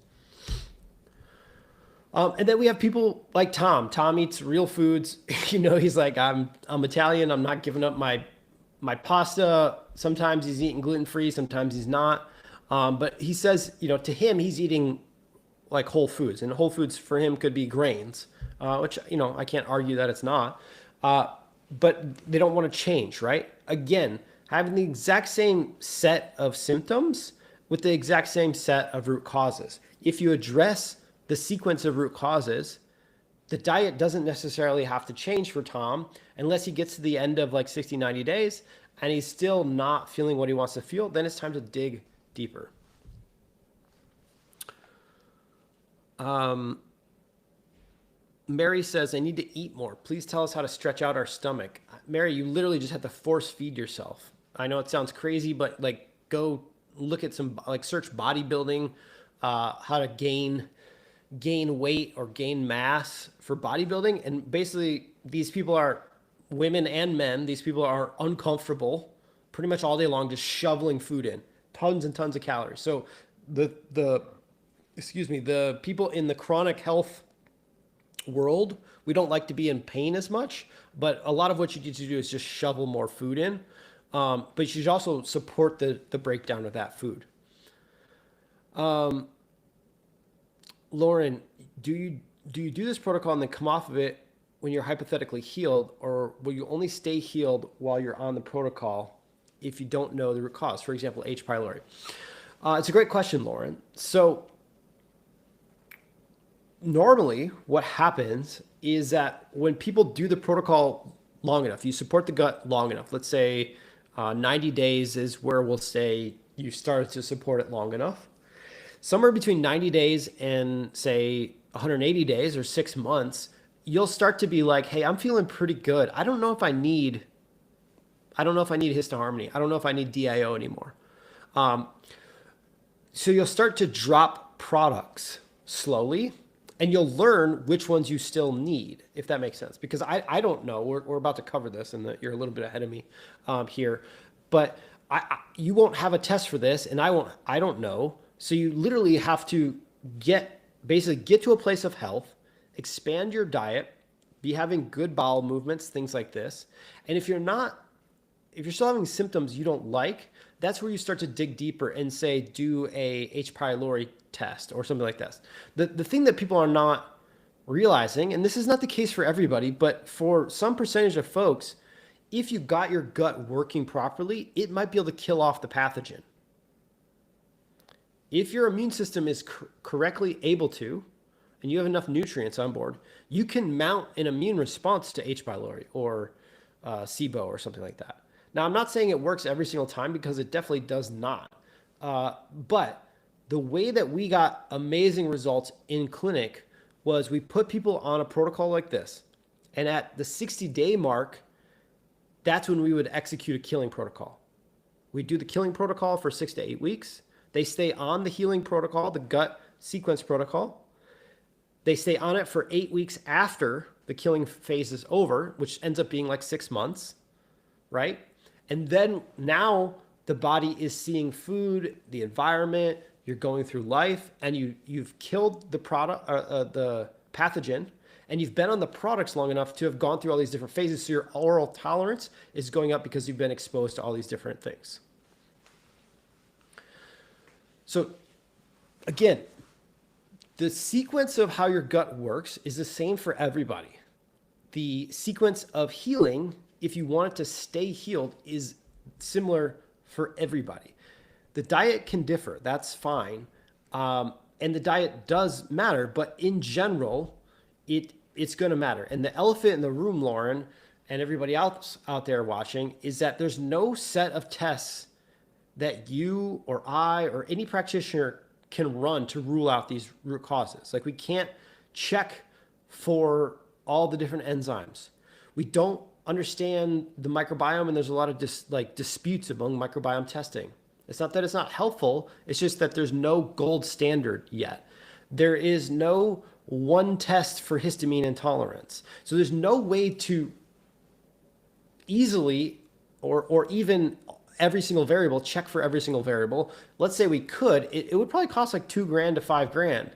And then we have people like Tom. Tom eats real foods. He's like, I'm Italian. I'm not giving up my pasta. Sometimes he's eating gluten-free. Sometimes he's not. But he says, to him, he's eating like whole foods, and whole foods for him could be grains, which, I can't argue that it's not. But they don't want to change, right? Again, having the exact same set of symptoms with the exact same set of root causes. If you address the sequence of root causes, the diet doesn't necessarily have to change for Tom unless he gets to the end of like 60, 90 days and he's still not feeling what he wants to feel. Then it's time to dig deeper. Mary says, I need to eat more. Please tell us how to stretch out our stomach. Mary, you literally just have to force feed yourself. I know it sounds crazy, but like go look at some, like search bodybuilding, how to gain weight or gain mass for bodybuilding. And basically these people are women and men. These people are uncomfortable pretty much all day long, just shoveling food in, tons and tons of calories. So the people in the chronic health world, we don't like to be in pain as much, but a lot of what you need to do is just shovel more food in. But you should also support the breakdown of that food. Lauren, do you do this protocol and then come off of it when you're hypothetically healed, or will you only stay healed while you're on the protocol if you don't know the root cause? For example, H. pylori. It's a great question, Lauren. So normally what happens is that when people do the protocol long enough, you support the gut long enough, let's say 90 days is where we'll say you started to support it long enough. Somewhere between 90 days and say 180 days or 6 months, you'll start to be like, hey, I'm feeling pretty good. I don't know if I need histoharmony. I don't know if I need DIO anymore. So you'll start to drop products slowly, and you'll learn which ones you still need, if that makes sense. Because I don't know. We're about to cover this, and you're a little bit ahead of me here. But you won't have a test for this, and I don't know. So you literally have to get to a place of health, expand your diet, be having good bowel movements, things like this. And if you're still having symptoms you don't like, that's where you start to dig deeper and say, do a H. pylori test or something like that. The thing that people are not realizing, and this is not the case for everybody, but for some percentage of folks, if you got your gut working properly, it might be able to kill off the pathogen. If your immune system is correctly able to, and you have enough nutrients on board, you can mount an immune response to H. pylori or SIBO or something like that. Now, I'm not saying it works every single time, because it definitely does not. But the way that we got amazing results in clinic was we put people on a protocol like this. And at the 60-day mark, that's when we would execute a killing protocol. We do the killing protocol for 6 to 8 weeks. They stay on the healing protocol, the gut sequence protocol. They stay on it for 8 weeks after the killing phase is over, which ends up being like 6 months, right? And then now the body is seeing food, the environment, you're going through life, and you've killed the pathogen, and you've been on the products long enough to have gone through all these different phases. So your oral tolerance is going up because you've been exposed to all these different things. So again, the sequence of how your gut works is the same for everybody. The sequence of healing, if you want it to stay healed, is similar for everybody. The diet can differ. That's fine. And the diet does matter, but in general, it's going to matter. And the elephant in the room, Lauren, and everybody else out there watching, is that there's no set of tests that you or I or any practitioner can run to rule out these root causes. Like, we can't check for all the different enzymes. We don't understand the microbiome, and there's a lot of disputes among microbiome testing. It's not that it's not helpful, it's just that there's no gold standard yet. There is no one test for histamine intolerance. So there's no way to easily or even every single variable, check for every single variable. Let's say we could, it would probably cost like $2,000 to $5,000.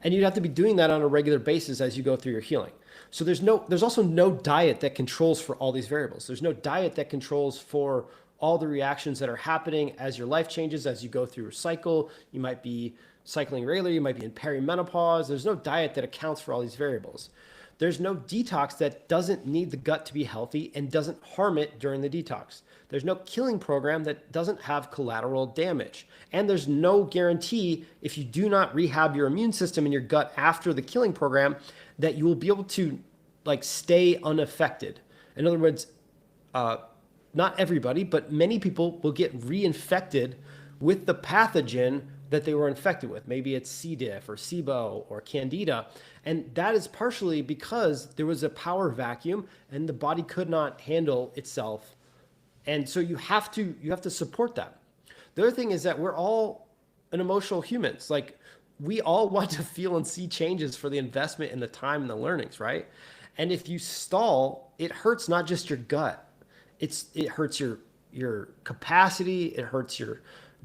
And you'd have to be doing that on a regular basis as you go through your healing. So there's also no diet that controls for all these variables. There's no diet that controls for all the reactions that are happening as your life changes, as you go through a cycle. You might be cycling regularly, you might be in perimenopause. There's no diet that accounts for all these variables. There's no detox that doesn't need the gut to be healthy and doesn't harm it during the detox. There's no killing program that doesn't have collateral damage. And there's no guarantee, if you do not rehab your immune system in your gut after the killing program, that you will be able to stay unaffected. In other words, not everybody, but many people will get reinfected with the pathogen that they were infected with. Maybe it's C. diff or SIBO or Candida. And that is partially because there was a power vacuum and the body could not handle itself. And so you have to support that. The other thing is that we're all an emotional humans. Like, we all want to feel and see changes for the investment and the time and the learnings, right? And if you stall, it hurts not just your gut. It hurts your capacity, it hurts your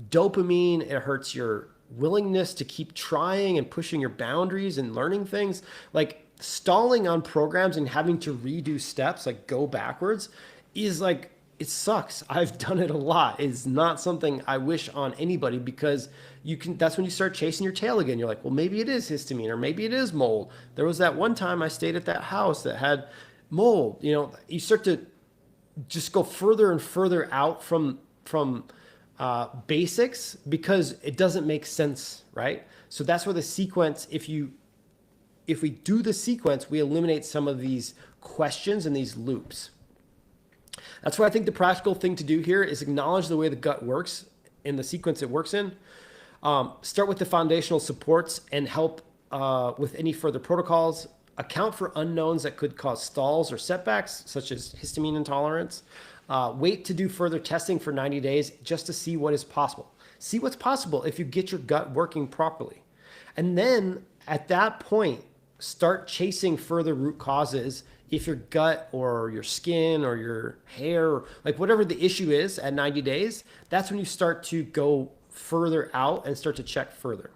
dopamine, it hurts your willingness to keep trying and pushing your boundaries and learning things. Like, stalling on programs and having to redo steps, like go backwards, is like, it sucks. I've done it a lot. It's not something I wish on anybody, because that's when you start chasing your tail again. You're like, well, maybe it is histamine, or maybe it is mold. There was that one time I stayed at that house that had mold. You start to just go further and further out from basics, because it doesn't make sense, right? So that's where the sequence, if we do the sequence, we eliminate some of these questions and these loops. That's why I think the practical thing to do here is acknowledge the way the gut works in the sequence it works in. Start with the foundational supports and help with any further protocols. Account for unknowns that could cause stalls or setbacks, such as histamine intolerance. Wait to do further testing for 90 days just to see what is possible. See what's possible if you get your gut working properly. And then at that point, start chasing further root causes. If your gut or your skin or your hair, like whatever the issue is at 90 days, that's when you start to go further out and start to check further.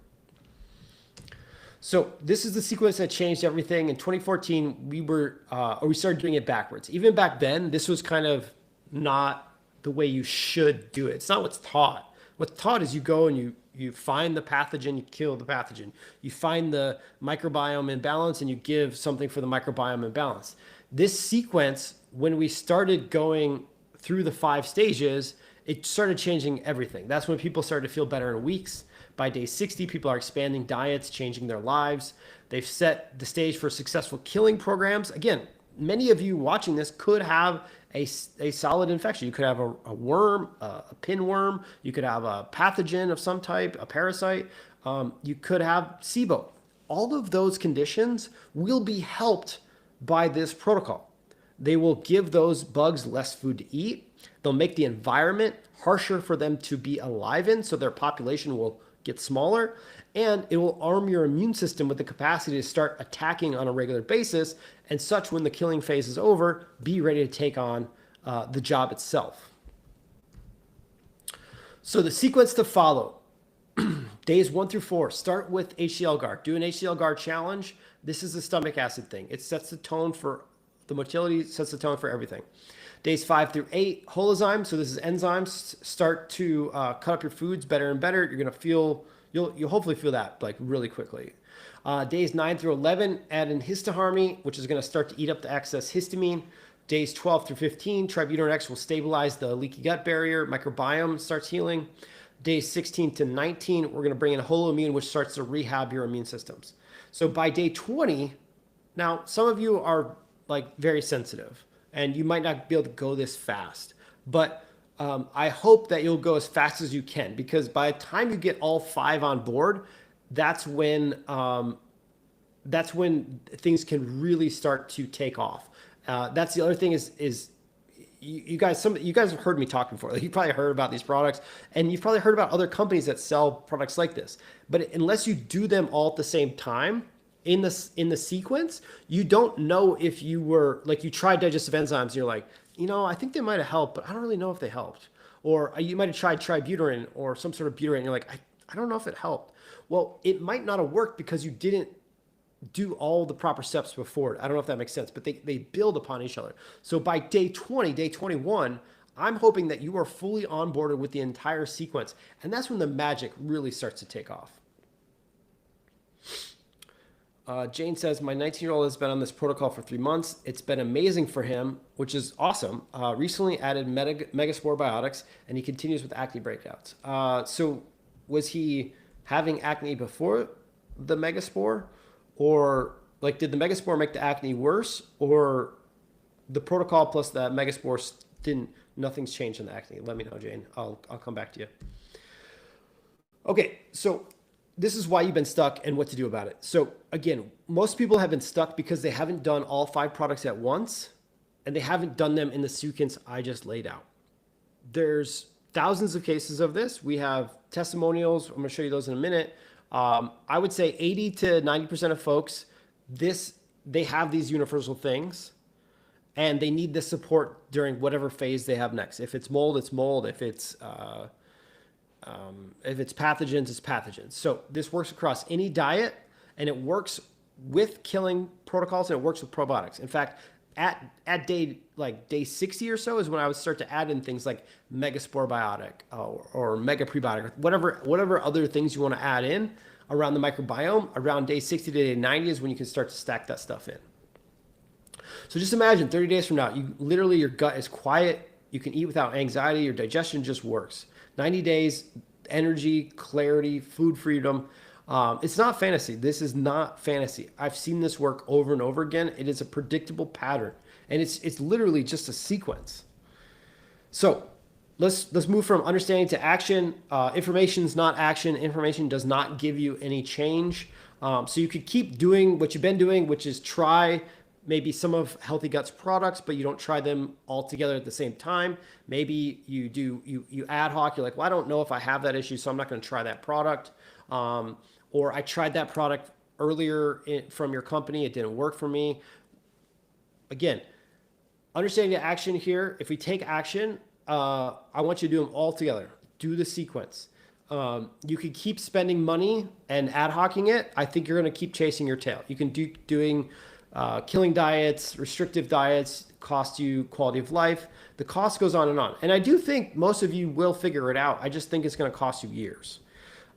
So this is the sequence that changed everything. In 2014, we started doing it backwards. Even back then, this was kind of not the way you should do it. It's not what's taught. What's taught is you go and you find the pathogen, you kill the pathogen. You find the microbiome imbalance and you give something for the microbiome imbalance. This sequence, when we started going through the 5 stages, it started changing everything. That's when people started to feel better in weeks. By day 60, people are expanding diets, changing their lives. They've set the stage for successful killing programs. Again, many of you watching this could have a solid infection. You could have a worm, a pinworm. You could have a pathogen of some type, a parasite. You could have SIBO. All of those conditions will be helped by this protocol. They will give those bugs less food to eat. They'll make the environment harsher for them to be alive in, so their population will get smaller, and it will arm your immune system with the capacity to start attacking on a regular basis, and such when the killing phase is over, be ready to take on the job itself. So the sequence to follow, days 1 through 4, start with HCl guard. Do an HCl guard challenge. This is the stomach acid thing. It sets the tone for the motility, sets the tone for everything. Days 5 through 8, holozyme. So this is enzymes. Start to cut up your foods better and better. You're gonna feel, you'll hopefully feel that like really quickly. Days 9 through 11, add in histoharmony, which is gonna start to eat up the excess histamine. Days 12 through 15, Tributyrin X will stabilize the leaky gut barrier. Microbiome starts healing. Days 16 to 19, we're gonna bring in holoimmune, which starts to rehab your immune systems. So by day 20, now some of you are like very sensitive, and you might not be able to go this fast, but I hope that you'll go as fast as you can, because by the time you get all 5 on board, that's when things can really start to take off. That's the other thing is you guys, you guys have heard me talk before. Like, you probably heard about these products, and you've probably heard about other companies that sell products like this. But unless you do them all at the same time in the sequence, you don't know if you were like you tried digestive enzymes and you're like, I think they might have helped, but I don't really know if they helped. Or you might have tried tributylin or some sort of butyrate, and you're like, I don't know if it helped. Well, it might not have worked because you didn't do all the proper steps before. I don't know if that makes sense, but they build upon each other. So by day 20, day 21, I'm hoping that you are fully onboarded with the entire sequence. And that's when the magic really starts to take off. Jane says, my 19-year-old has been on this protocol for 3 months. It's been amazing for him, which is awesome. Recently added Megaspore Biotics, and he continues with acne breakouts. So was he having acne before the Megaspore? Or like, did the Megaspore make the acne worse, or the protocol plus the Megaspore nothing's changed in the acne? Let me know, Jane. I'll come back to you. Okay, so this is why you've been stuck and what to do about it. So again, most people have been stuck because they haven't done all 5 products at once, and they haven't done them in the sequence I just laid out. There's thousands of cases of this. We have testimonials. I'm going to show you those in a minute. I would say 80 to 90% of folks, they have these universal things, and they need this support during whatever phase they have next. If it's mold, it's mold. If it's pathogens, it's pathogens. So this works across any diet, and it works with killing protocols, and it works with probiotics. In fact, at day 60 or so is when I would start to add in things like Megaspore Biotic or Mega Prebiotic, whatever other things you want to add in around the microbiome. Around day 60 to day 90 is when you can start to stack that stuff in. So just imagine 30 days from now, your gut is quiet. You can eat without anxiety. Your digestion just works. 90 days, energy, clarity, food freedom. It's not fantasy. This is not fantasy. I've seen this work over and over again. It is a predictable pattern, and it's literally just a sequence. So let's move from understanding to action. Information is not action. Information does not give you any change. So you could keep doing what you've been doing, which is try maybe some of Healthy Guts products, but you don't try them all together at the same time. Maybe you ad hoc. You're like, well, I don't know if I have that issue, so I'm not going to try that product. Or I tried that product earlier from your company. It didn't work for me. Again, understanding the action here. If we take action, I want you to do them all together. Do the sequence. You can keep spending money and ad hocing it. I think you're going to keep chasing your tail. You can doing killing diets, restrictive diets, cost you quality of life. The cost goes on. And I do think most of you will figure it out. I just think it's going to cost you years.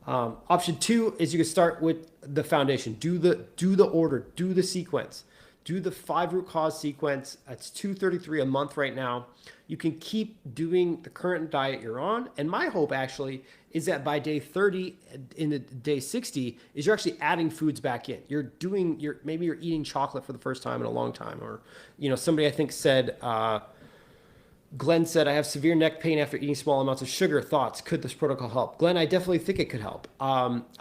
Option 2 is you can start with the foundation. Do the order, do the sequence, do the 5 root cause sequence. That's $233 a month right now. You can keep doing the current diet you're on. And my hope actually is that by day 30 in the day 60 is you're actually adding foods back in. Maybe you're eating chocolate for the first time in a long time, or, somebody I think said, Glenn said, I have severe neck pain after eating small amounts of sugar. Thoughts, could this protocol help? Glenn, I definitely think it could help.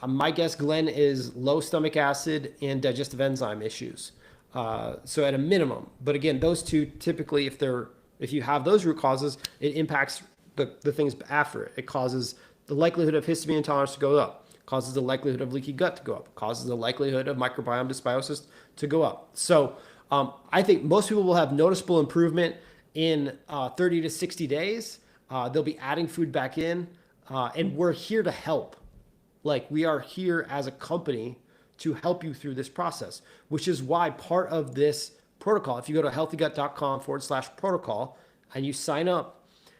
My guess, Glenn, is low stomach acid and digestive enzyme issues. So at a minimum, but again, those two typically, if you have those root causes, it impacts the things after it. It causes the likelihood of histamine intolerance to go up, causes the likelihood of leaky gut to go up, causes the likelihood of microbiome dysbiosis to go up. So I think most people will have noticeable improvement in 30 to 60 days. They'll be adding food back in, and we're here to help. Like, we are here as a company to help you through this process, which is why part of this protocol, if you go to healthygut.com/protocol and you sign up,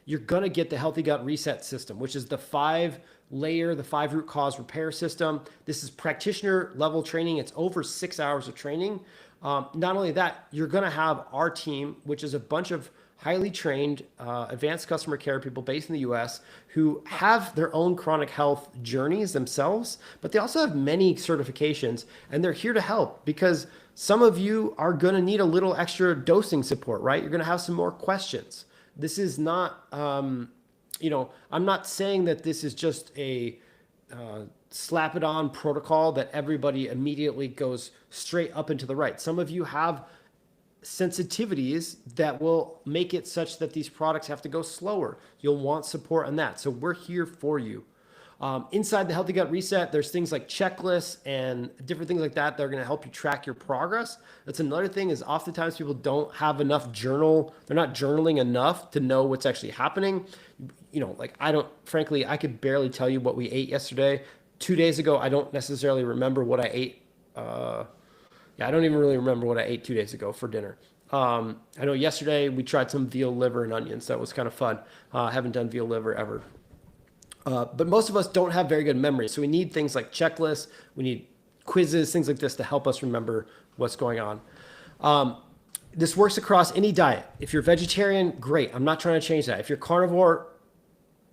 you're going to get the Healthy Gut Reset System, which is the 5 root cause repair system. This is practitioner level training. It's over 6 hours of training. Not only that, you're going to have our team, which is a bunch of highly trained advanced customer care people based in the US who have their own chronic health journeys themselves, but they also have many certifications, and they're here to help because some of you are going to need a little extra dosing support, right? You're going to have some more questions. This is not, I'm not saying that this is just a slap it on protocol that everybody immediately goes straight up and to the right. Some of you have sensitivities that will make it such that these products have to go slower. You'll want support on that. So we're here for you. Inside the Healthy Gut Reset, there's things like checklists and different things like that that are going to help you track your progress. That's another thing is oftentimes people don't have enough journal. They're not journaling enough to know what's actually happening. You know, like frankly, I could barely tell you what we ate yesterday. 2 days ago, I don't necessarily remember what I ate. I don't even really remember what I ate 2 days ago for dinner. I know yesterday we tried some veal liver and onions. That was kind of fun. I haven't done veal liver ever. But most of us don't have very good memory. So we need things like checklists. We need quizzes, things like this to help us remember what's going on. This works across any diet. If you're vegetarian, great. I'm not trying to change that. If you're carnivore,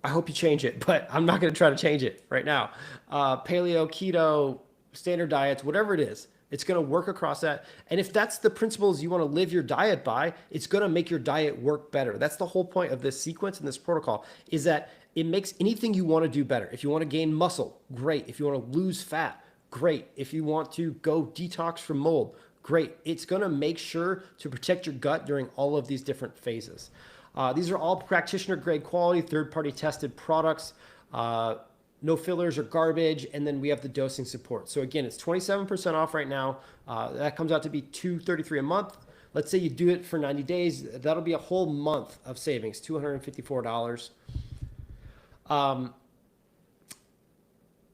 I hope you change it, but I'm not going to try to change it right now. Paleo, keto, standard diets, whatever it is, it's going to work across that. And if that's the principles you want to live your diet by, it's going to make your diet work better. That's the whole point of this sequence and this protocol is that it makes anything you want to do better. If you want to gain muscle, great. If you want to lose fat, great. If you want to go detox from mold, great. It's going to make sure to protect your gut during all of these different phases. These are all practitioner grade quality, third-party tested products, no fillers or garbage, and then we have the dosing support. So again, it's 27% off right now. That comes out to be $233 a month. Let's say you do it for 90 days. That'll be a whole month of savings, $254.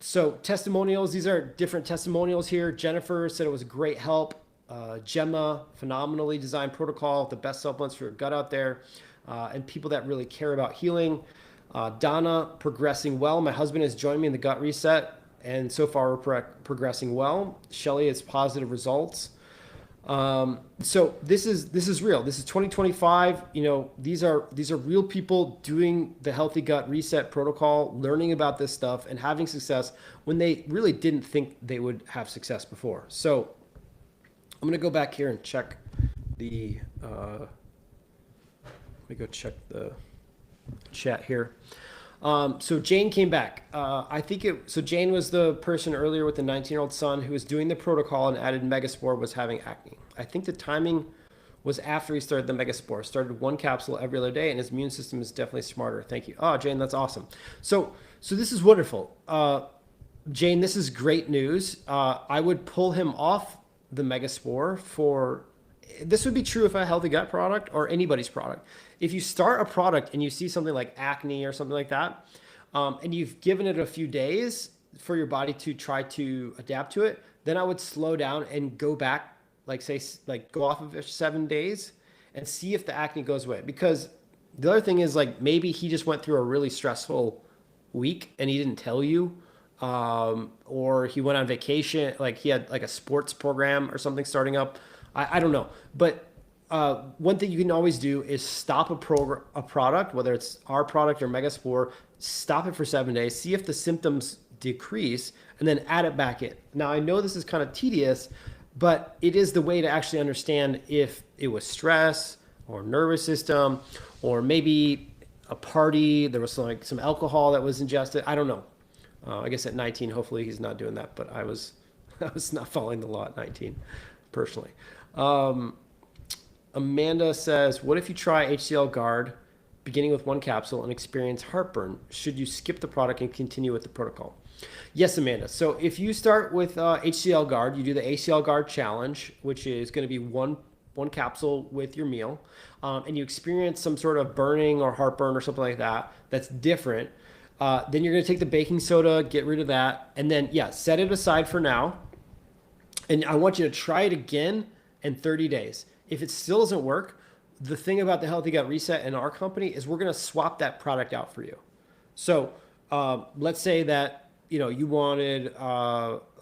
So testimonials, these are different testimonials here. Jennifer said it was a great help. Gemma, phenomenally designed protocol, the best supplements for your gut out there. And people that really care about healing. Donna, progressing well. My husband has joined me in the gut reset, and so far we're progressing well. Shelly has positive results. So this is real. This is 2025. You know, these are real people doing the Healthy Gut Reset protocol, learning about this stuff, and having success when they really didn't think they would have success before. So I'm gonna go back here and check the. Let me go check the chat here. So Jane came back. So Jane was the person earlier with the 19-year-old son who was doing the protocol and added Megaspore, was having acne. I think the timing was after he started the Megaspore. Started one capsule every other day, and his immune system is definitely smarter. Thank you. Oh, Jane, that's awesome. So this is wonderful. Jane, this is great news. I would pull him off the Megaspore for. This would be true if a Healthy Gut product or anybody's product. If you start a product and you see something like acne or something like that, and you've given it a few days for your body to try to adapt to it, then I would slow down and go back, go off of it 7 days and see if the acne goes away. Because the other thing is, like, maybe he just went through a really stressful week and he didn't tell you, or he went on vacation, like he had like a sports program or something starting up. I don't know. But one thing you can always do is stop a product, whether it's our product or Megaspore, stop it for 7 days, see if the symptoms decrease, and then add it back in. Now, I know this is kind of tedious, but it is the way to actually understand if it was stress or nervous system, or maybe a party, there was some alcohol that was ingested. I don't know. I guess at 19, hopefully he's not doing that, but I was not following the law at 19, personally. Amanda says, what if you try HCL Guard beginning with one capsule and experience heartburn? Should you skip the product and continue with the protocol? Yes, Amanda. So if you start with HCL Guard, you do the HCL Guard challenge, which is going to be one capsule with your meal, and you experience some sort of burning or heartburn or something like that that's different, then you're going to take the baking soda, get rid of that, and then, set it aside for now. And I want you to try it again in 30 days. If it still doesn't work, the thing about the Healthy Gut Reset in our company is we're going to swap that product out for you. So let's say that you wanted,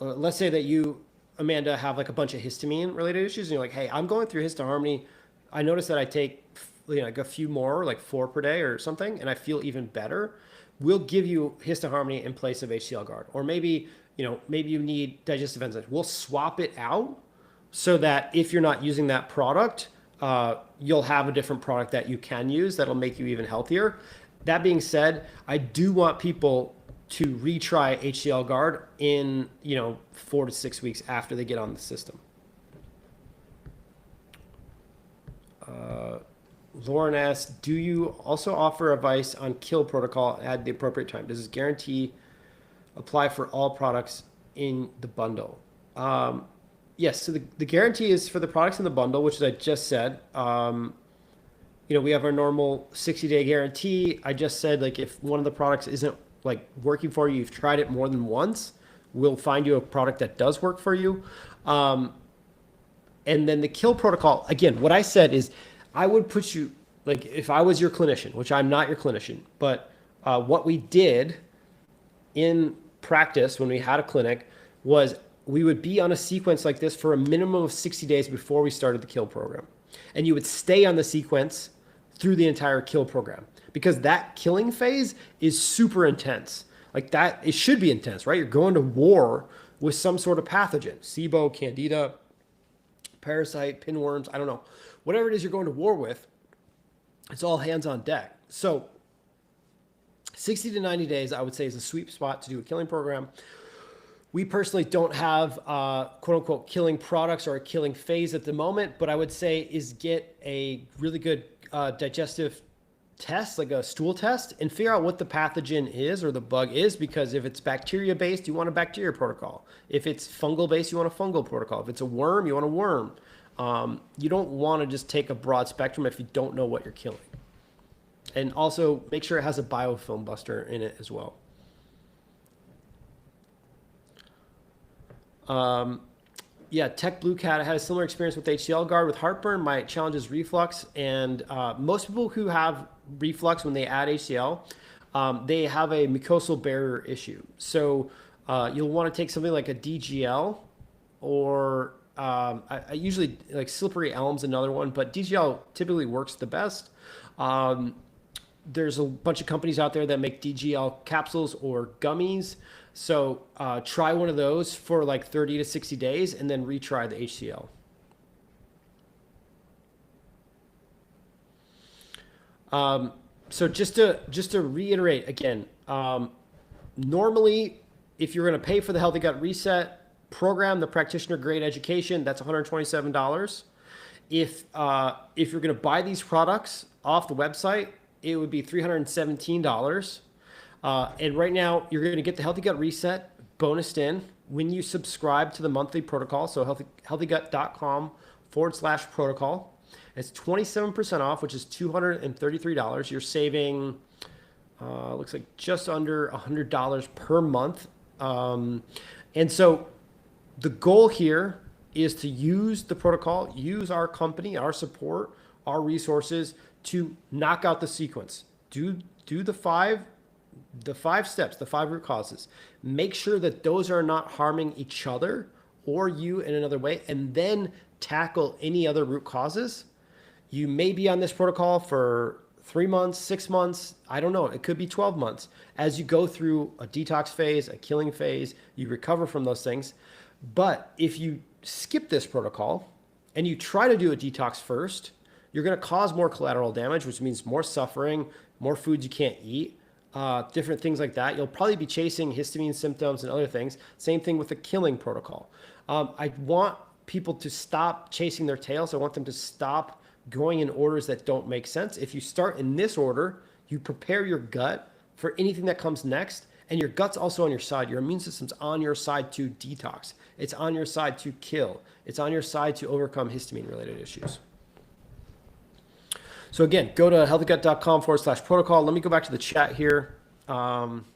let's say that you, Amanda, have like a bunch of histamine related issues, and you're like, hey, I'm going through HistoHarmony. I noticed that I take like a few more, like 4 per day or something, and I feel even better. We'll give you HistoHarmony in place of HCL Guard, or maybe you need digestive enzymes. We'll swap it out so that if you're not using that product, you'll have a different product that you can use that'll make you even healthier. That being said, I do want people to retry HCL Guard in 4 to 6 weeks after they get on the system. Lauren asks, do you also offer advice on kill protocol at the appropriate time? Does this guarantee apply for all products in the bundle? Yes, so the guarantee is for the products in the bundle, which I just said. We have our normal 60-day guarantee. I just said, like, if one of the products isn't like working for you, you've tried it more than once, we'll find you a product that does work for you. And then the kill protocol, again, what I said is I would put you, like, if I was your clinician, which I'm not your clinician, but what we did in practice when we had a clinic was we would be on a sequence like this for a minimum of 60 days before we started the kill program. And you would stay on the sequence through the entire kill program, because that killing phase is super intense. Like that, it should be intense, right? You're going to war with some sort of pathogen, SIBO, Candida, parasite, pinworms, I don't know. Whatever it is you're going to war with, it's all hands on deck. So 60 to 90 days, I would say, is a sweet spot to do a killing program. We personally don't have quote unquote killing products or a killing phase at the moment, but I would say is get a really good digestive test, like a stool test, and figure out what the pathogen is or the bug is, because if it's bacteria based, you want a bacteria protocol. If it's fungal based, you want a fungal protocol. If it's a worm, you want a worm. You don't want to just take a broad spectrum if you don't know what you're killing. And also make sure it has a biofilm buster in it as well. Tech Blue Cat, I had a similar experience with HCL guard with heartburn. My challenge is reflux, and most people who have reflux when they add HCL, they have a mucosal barrier issue. So you'll want to take something like a DGL, or I usually like slippery elm's another one, but DGL typically works the best. There's a bunch of companies out there that make DGL capsules or gummies. So try one of those for like 30 to 60 days and then retry the HCL. So just to reiterate again, normally if you're going to pay for the Healthy Gut Reset program, the practitioner grade education, that's $127. If you're going to buy these products off the website, it would be $317. And right now, you're going to get the Healthy Gut Reset bonused in when you subscribe to the monthly protocol. So healthygut.com/protocol. It's 27% off, which is $233. You're saving, looks like just under $100 per month. And so the goal here is to use the protocol, use our company, our support, our resources to knock out the sequence. Do the five steps, the 5 root causes. Make sure that those are not harming each other or you in another way, and then tackle any other root causes. You may be on this protocol for 3 months, 6 months, I don't know. It could be 12 months. As you go through a detox phase, a killing phase, you recover from those things. But if you skip this protocol and you try to do a detox first, you're going to cause more collateral damage, which means more suffering, more foods you can't eat, different things like that. You'll probably be chasing histamine symptoms and other things. Same thing with the killing protocol. I want people to stop chasing their tails. I want them to stop going in orders that don't make sense. If you start in this order, you prepare your gut for anything that comes next, and your gut's also on your side. Your immune system's on your side to detox. It's on your side to kill. It's on your side to overcome histamine-related issues. So again, go to healthygut.com/protocol. Let me go back to the chat here. Karen,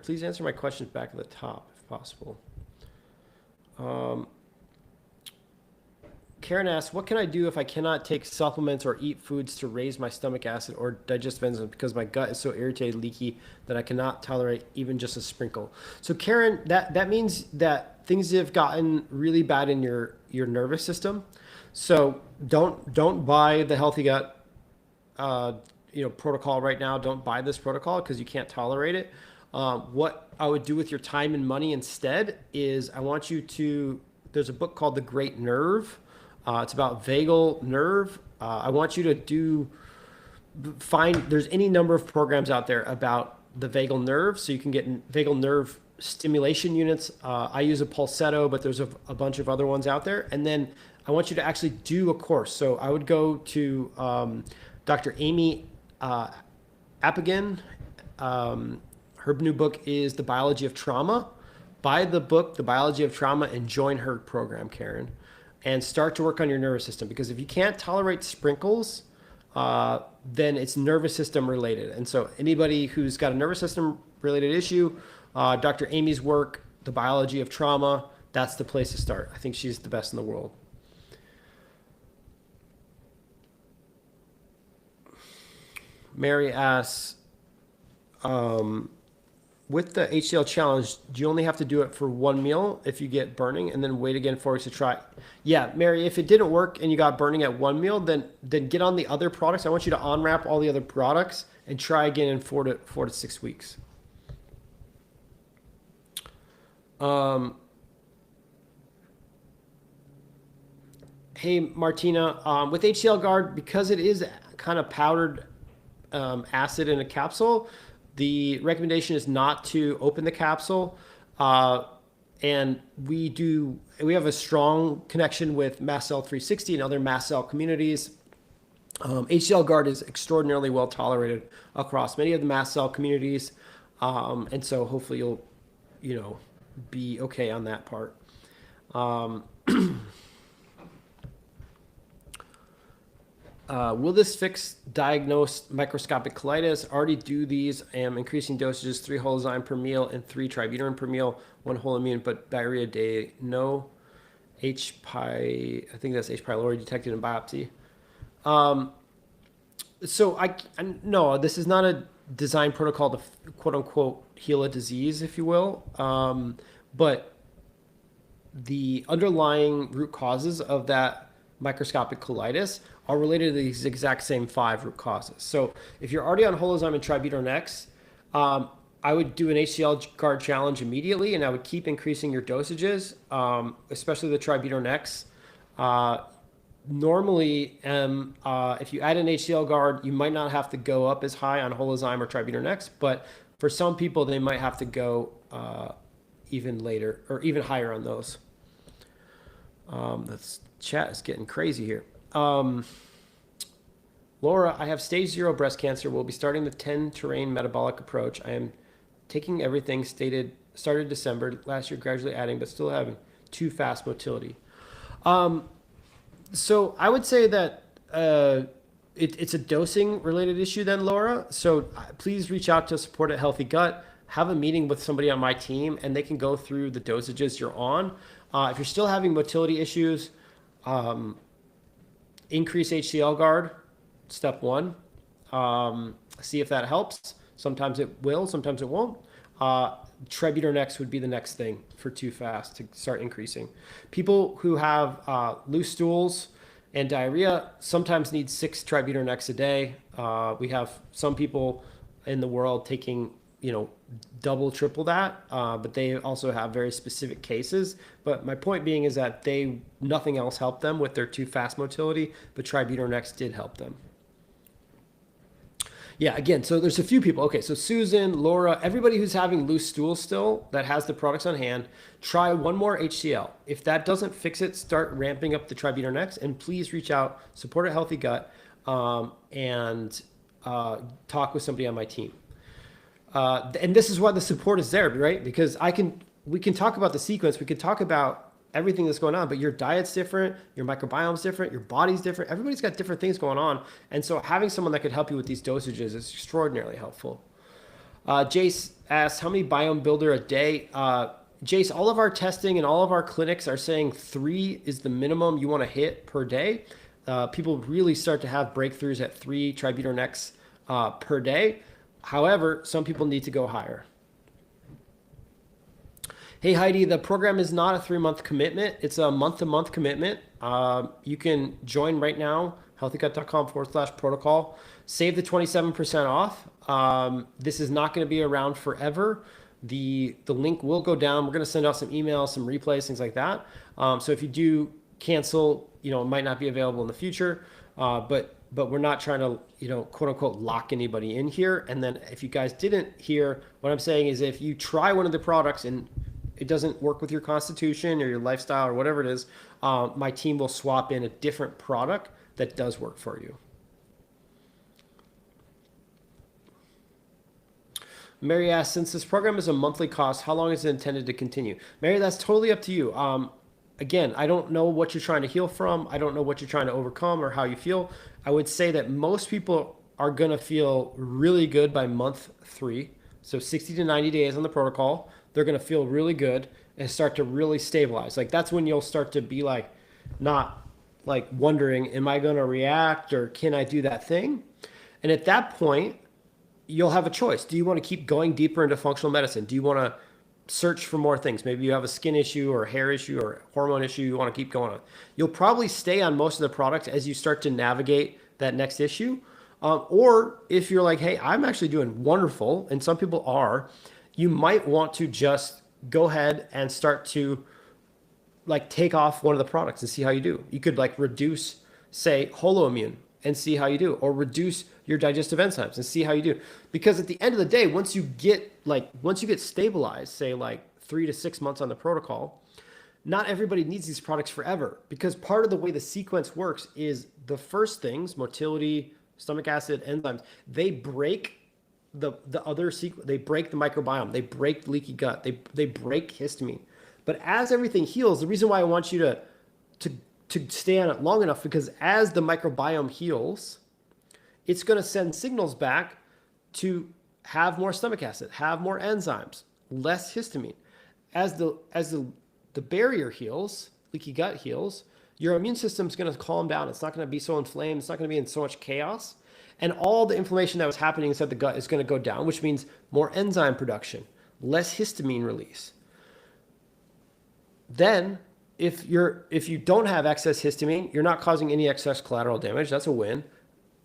please answer my questions back at the top if possible. Karen asks, what can I do if I cannot take supplements or eat foods to raise my stomach acid or digestive enzymes because my gut is so irritated, leaky that I cannot tolerate even just a sprinkle? So Karen, that means that things have gotten really bad in your nervous system. So don't buy the Healthy Gut protocol right now. Don't buy this protocol because you can't tolerate it. What I would do with your time and money instead is I want you to, there's a book called The Great Nerve. It's about vagal nerve. I want you to find, there's any number of programs out there about the vagal nerve, so you can get vagal nerve stimulation units. I use a Pulsetto, but there's a bunch of other ones out there. And then I want you to actually do a course. So I would go to Dr. Amy Appigan. Her new book is The Biology of Trauma. Buy the book, The Biology of Trauma, and join her program, Karen, and start to work on your nervous system. Because if you can't tolerate sprinkles, then it's nervous system related. And so anybody who's got a nervous system related issue, Dr. Amy's work, The Biology of Trauma, that's the place to start. I think she's the best in the world. Mary asks, with the HCL challenge, do you only have to do it for one meal if you get burning and then wait again 4 weeks to try? Yeah, Mary, if it didn't work and you got burning at one meal, then get on the other products. I want you to unwrap all the other products and try again in 4 to 6 weeks. Hey, Martina, with HCL Guard, because it is kind of powdered acid in a capsule, the recommendation is not to open the capsule. And we have a strong connection with Mast Cell 360 and other mast cell communities. HCL Guard is extraordinarily well tolerated across many of the mast cell communities. And so hopefully you'll, be okay on that part. Will this fix diagnosed microscopic colitis? Already do these. Am increasing dosages, 3 holozyme per meal and 3 tributyrin per meal, 1 whole immune, but diarrhea day. No I think that's H. pylori detected in biopsy. So no, this is not a design protocol to quote unquote heal a disease, if you will. But the underlying root causes of that microscopic colitis are related to these exact same 5 root causes. So if you're already on holozyme and tributyrin X, I would do an HCL Guard challenge immediately, and I would keep increasing your dosages, especially the tributyrin X. Normally, if you add an HCL Guard, you might not have to go up as high on holozyme or tributyrin X, but for some people, they might have to go even later or even higher on those. That's chat is getting crazy here. Laura, I have stage 0 breast cancer. We'll be starting the 10 terrain metabolic approach. I am taking everything started December last year, gradually adding, but still having too fast motility. So I would say that it's a dosing related issue then, Laura. So please reach out to support at Healthy Gut. Have a meeting with somebody on my team, and they can go through the dosages you're on. If you're still having motility issues, increase HCL Guard, step 1. See if that helps. Sometimes it will, sometimes it won't. Tributyrin X would be the next thing for too fast to start increasing. People who have loose stools and diarrhea sometimes need 6 tributyrin X a day. We have some people in the world taking double, triple that, but they also have very specific cases. But my point being is that nothing else helped them with their too fast motility, but tributyrin X did help them. Yeah, again, so there's a few people. Okay, so Susan, Laura, everybody who's having loose stool still that has the products on hand, try one more HCL. If that doesn't fix it, start ramping up the tributyrin X, and please reach out, support a Healthy Gut, and talk with somebody on my team. And this is why the support is there, right? Because we can talk about the sequence, we can talk about everything that's going on, but your diet's different, your microbiome's different, your body's different. Everybody's got different things going on. And so having someone that could help you with these dosages is extraordinarily helpful. Jace asks, how many biome builder a day? Jace, all of our testing and all of our clinics are saying 3 is the minimum you want to hit per day. People really start to have breakthroughs at 3 tributyrin X per day. However, some people need to go higher. Hey, Heidi, the program is not a 3-month commitment. It's a month-to-month commitment. You can join right now, healthygut.com/protocol. Save the 27% off. This is not going to be around forever. The link will go down. We're going to send out some emails, some replays, things like that. So if you do cancel, it might not be available in the future. But but we're not trying to, quote unquote, lock anybody in here. And then if you guys didn't hear, what I'm saying is if you try one of the products and it doesn't work with your constitution or your lifestyle or whatever it is, my team will swap in a different product that does work for you. Mary asks, since this program is a monthly cost, how long is it intended to continue? Mary, that's totally up to you. Again, I don't know what you're trying to heal from. I don't know what you're trying to overcome or how you feel. I would say that most people are going to feel really good by month 3. So 60 to 90 days on the protocol. They're going to feel really good and start to really stabilize. Like that's when you'll start to be like, not like wondering, am I going to react or can I do that thing? And at that point, you'll have a choice. Do you want to keep going deeper into functional medicine? Do you want to search for more things? Maybe you have a skin issue or a hair issue or a hormone issue you want to keep going on. You'll probably stay on most of the products as you start to navigate that next issue. Or if you're like, hey, I'm actually doing wonderful, and some people are, you might want to just go ahead and start to like take off one of the products and see how you do. You could like reduce, say, holoimmune and see how you do, or reduce your digestive enzymes and see how you do. Because at the end of the day, once you get stabilized, say like 3 to 6 months on the protocol, not everybody needs these products forever, because part of the way the sequence works is the first things, motility, stomach acid, enzymes, they break the other sequence, they break the microbiome, they break leaky gut, they break histamine. But as everything heals, the reason why I want you to stay on it long enough, because as the microbiome heals, it's going to send signals back to have more stomach acid, have more enzymes, less histamine. As the barrier heals, leaky gut heals, your immune system's going to calm down. It's not going to be so inflamed. It's not going to be in so much chaos. And all the inflammation that was happening inside the gut is going to go down, which means more enzyme production, less histamine release. Then if you don't have excess histamine, you're not causing any excess collateral damage. That's a win.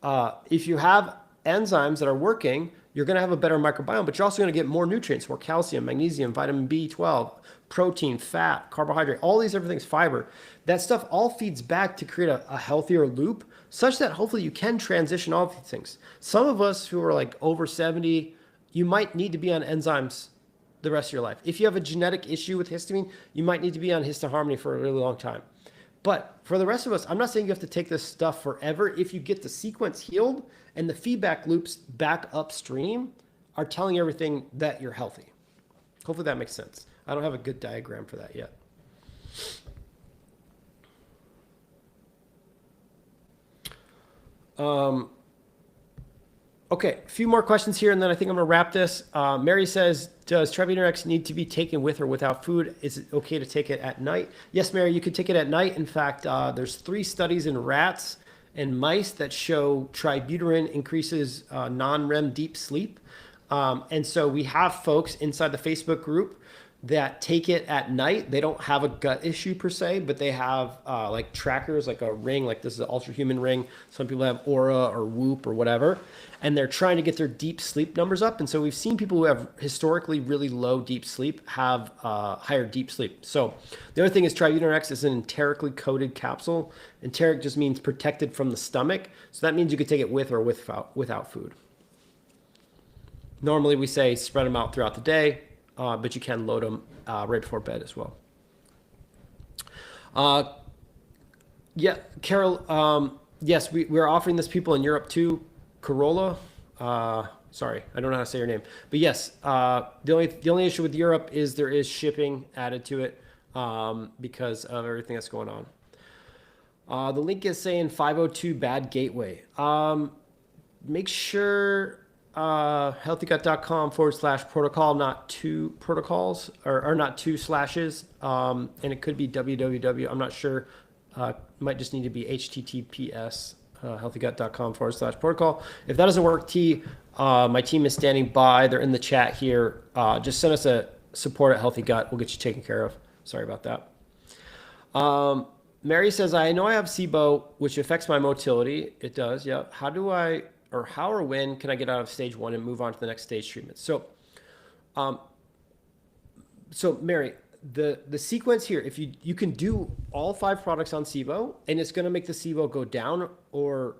If you have enzymes that are working, you're going to have a better microbiome, but you're also going to get more nutrients, more calcium, magnesium, vitamin B12, protein, fat, carbohydrate, all these different things, fiber. That stuff all feeds back to create a healthier loop, such that hopefully you can transition all of these things. Some of us who are like over 70, you might need to be on enzymes the rest of your life. If you have a genetic issue with histamine, you might need to be on HistoHarmony for a really long time. But for the rest of us, I'm not saying you have to take this stuff forever. If you get the sequence healed and the feedback loops back upstream are telling everything that you're healthy. Hopefully that makes sense. I don't have a good diagram for that yet. Okay, a few more questions here, and then I think I'm going to wrap this. Mary says, does Tributyrex need to be taken with or without food? Is it okay to take it at night? Yes, Mary, you can take it at night. In fact, there's 3 studies in rats and mice that show tributyrin increases non-REM deep sleep. And so we have folks inside the Facebook group that take it at night. They don't have a gut issue per se, but they have like trackers, like a ring, like this is an ultra human ring. Some people have Aura or Whoop or whatever, and they're trying to get their deep sleep numbers up. And so we've seen people who have historically really low deep sleep have higher deep sleep. So the other thing is Tributyrex is an enterically coated capsule. Enteric just means protected from the stomach. So that means you could take it with or without food. Normally we say spread them out throughout the day. But you can load them right before bed as well. Yeah, Carol, yes, we're offering this people in Europe too. Corolla, sorry, I don't know how to say your name. But yes, the only issue with Europe is there is shipping added to it because of everything that's going on. The link is saying 502 bad gateway. Make sure... healthygut.com/protocol, not 2 protocols or not 2 slashes. And it could be www. I'm not sure. Might just need to be https healthygut.com/protocol. If that doesn't work, my team is standing by. They're in the chat here. Just send us a support at Healthy Gut. We'll get you taken care of. Sorry about that. Mary says, I know I have SIBO, which affects my motility. It does. Yeah. How or when can I get out of stage 1 and move on to the next stage treatment? So Mary, the sequence here, if you can do all 5 products on SIBO, and it's going to make the SIBO go down or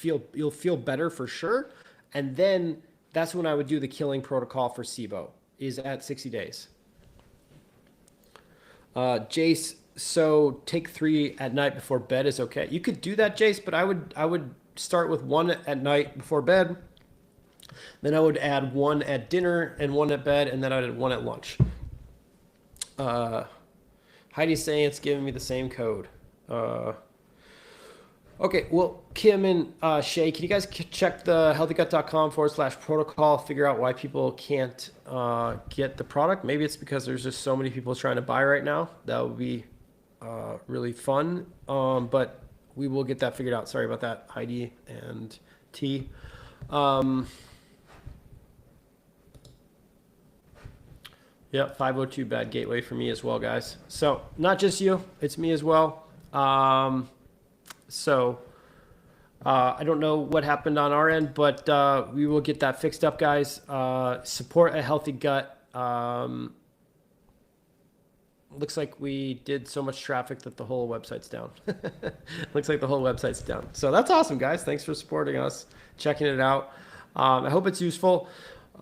you'll feel better for sure. And then that's when I would do the killing protocol for SIBO, is at 60 days. Jace, so take 3 at night before bed is okay. You could do that, Jace, but I would start with 1 at night before bed. Then I would add 1 at dinner and 1 at bed, and then I'd add 1 at lunch. Heidi's saying it's giving me the same code. Okay, well, Kim and Shay, can you guys check the healthygut.com/protocol, figure out why people can't get the product? Maybe it's because there's just so many people trying to buy right now. That would be really fun, but we will get that figured out. Sorry about that, Heidi and T. Yep, 502 bad gateway for me as well, guys. So not just you, it's me as well. I don't know what happened on our end, but we will get that fixed up, guys. Support a healthy gut. Looks like we did so much traffic that the whole website's down. Looks like the whole website's down. So that's awesome, guys. Thanks for supporting us, checking it out. I hope it's useful.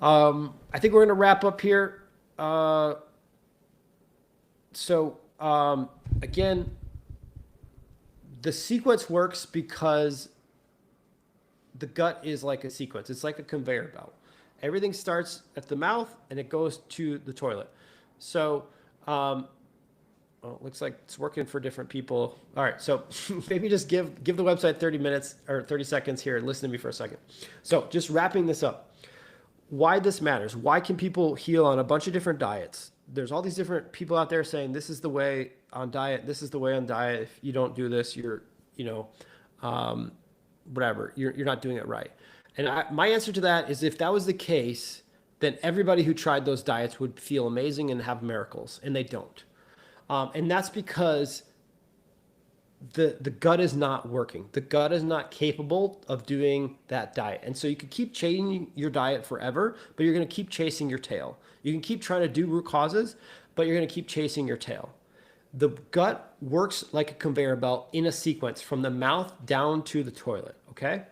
I think we're going to wrap up here. Again, the sequence works because the gut is like a sequence. It's like a conveyor belt. Everything starts at the mouth and it goes to the toilet. So, well, it looks like it's working for different people. All right. So maybe just give the website 30 minutes or 30 seconds here and listen to me for a second. So just wrapping this up, why this matters. Why can people heal on a bunch of different diets? There's all these different people out there saying this is the way on diet. This is the way on diet. If you don't do this, you're, whatever, you're not doing it right. And my answer to that is, if that was the case, then everybody who tried those diets would feel amazing and have miracles, and they don't. And that's because the gut is not working. The gut is not capable of doing that diet. And so you can keep changing your diet forever, but you're going to keep chasing your tail. You can keep trying to do root causes, but you're going to keep chasing your tail. The gut works like a conveyor belt in a sequence from the mouth down to the toilet, okay?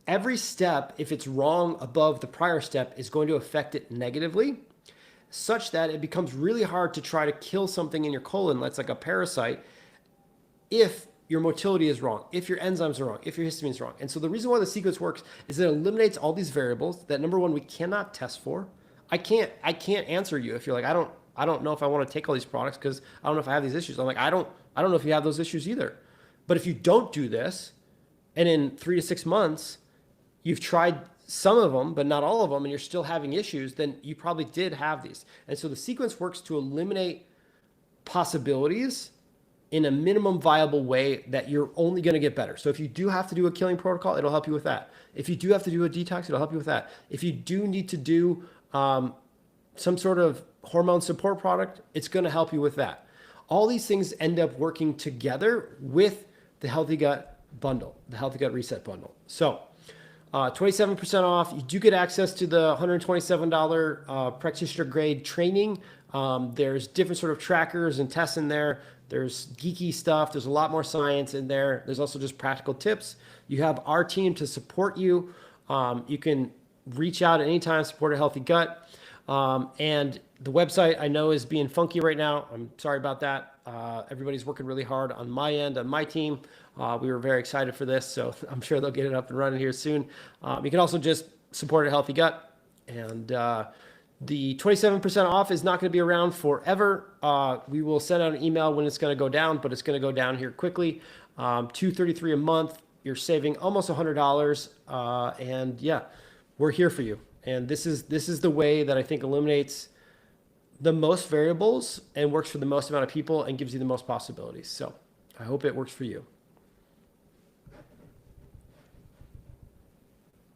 Every step, if it's wrong above the prior step, is going to affect it negatively, such that it becomes really hard to try to kill something in your colon that's like a parasite if your motility is wrong, if your enzymes are wrong, if your histamine is wrong. And so the reason why the sequence works is it eliminates all these variables that, number one, we cannot test for. I can't answer you if you're like, I don't know if I want to take all these products because I don't know if I have these issues. I'm like, I don't know if you have those issues either. But if you don't do this, and in 3 to 6 months, you've tried some of them, but not all of them, and you're still having issues, then you probably did have these. And so the sequence works to eliminate possibilities in a minimum viable way that you're only going to get better. So if you do have to do a killing protocol, it'll help you with that. If you do have to do a detox, it'll help you with that. If you do need to do some sort of hormone support product, it's going to help you with that. All these things end up working together with the Healthy Gut bundle, the Healthy Gut Reset bundle. So 27% off. You do get access to the $127 practitioner grade training. There's different sort of trackers and tests in there. There's geeky stuff. There's a lot more science in there. There's also just practical tips. You have our team to support you. You can reach out at any time, support a Healthy Gut. And the website I know is being funky right now. I'm sorry about that. Everybody's working really hard on my end, on my team. We were very excited for this, so I'm sure they'll get it up and running here soon. You can also just support a Healthy Gut. And the 27% off is not going to be around forever. We will send out an email when it's going to go down, but it's going to go down here quickly. $233 a month. You're saving almost $100. And yeah, we're here for you. And this is the way that I think eliminates the most variables and works for the most amount of people and gives you the most possibilities. So I hope it works for you.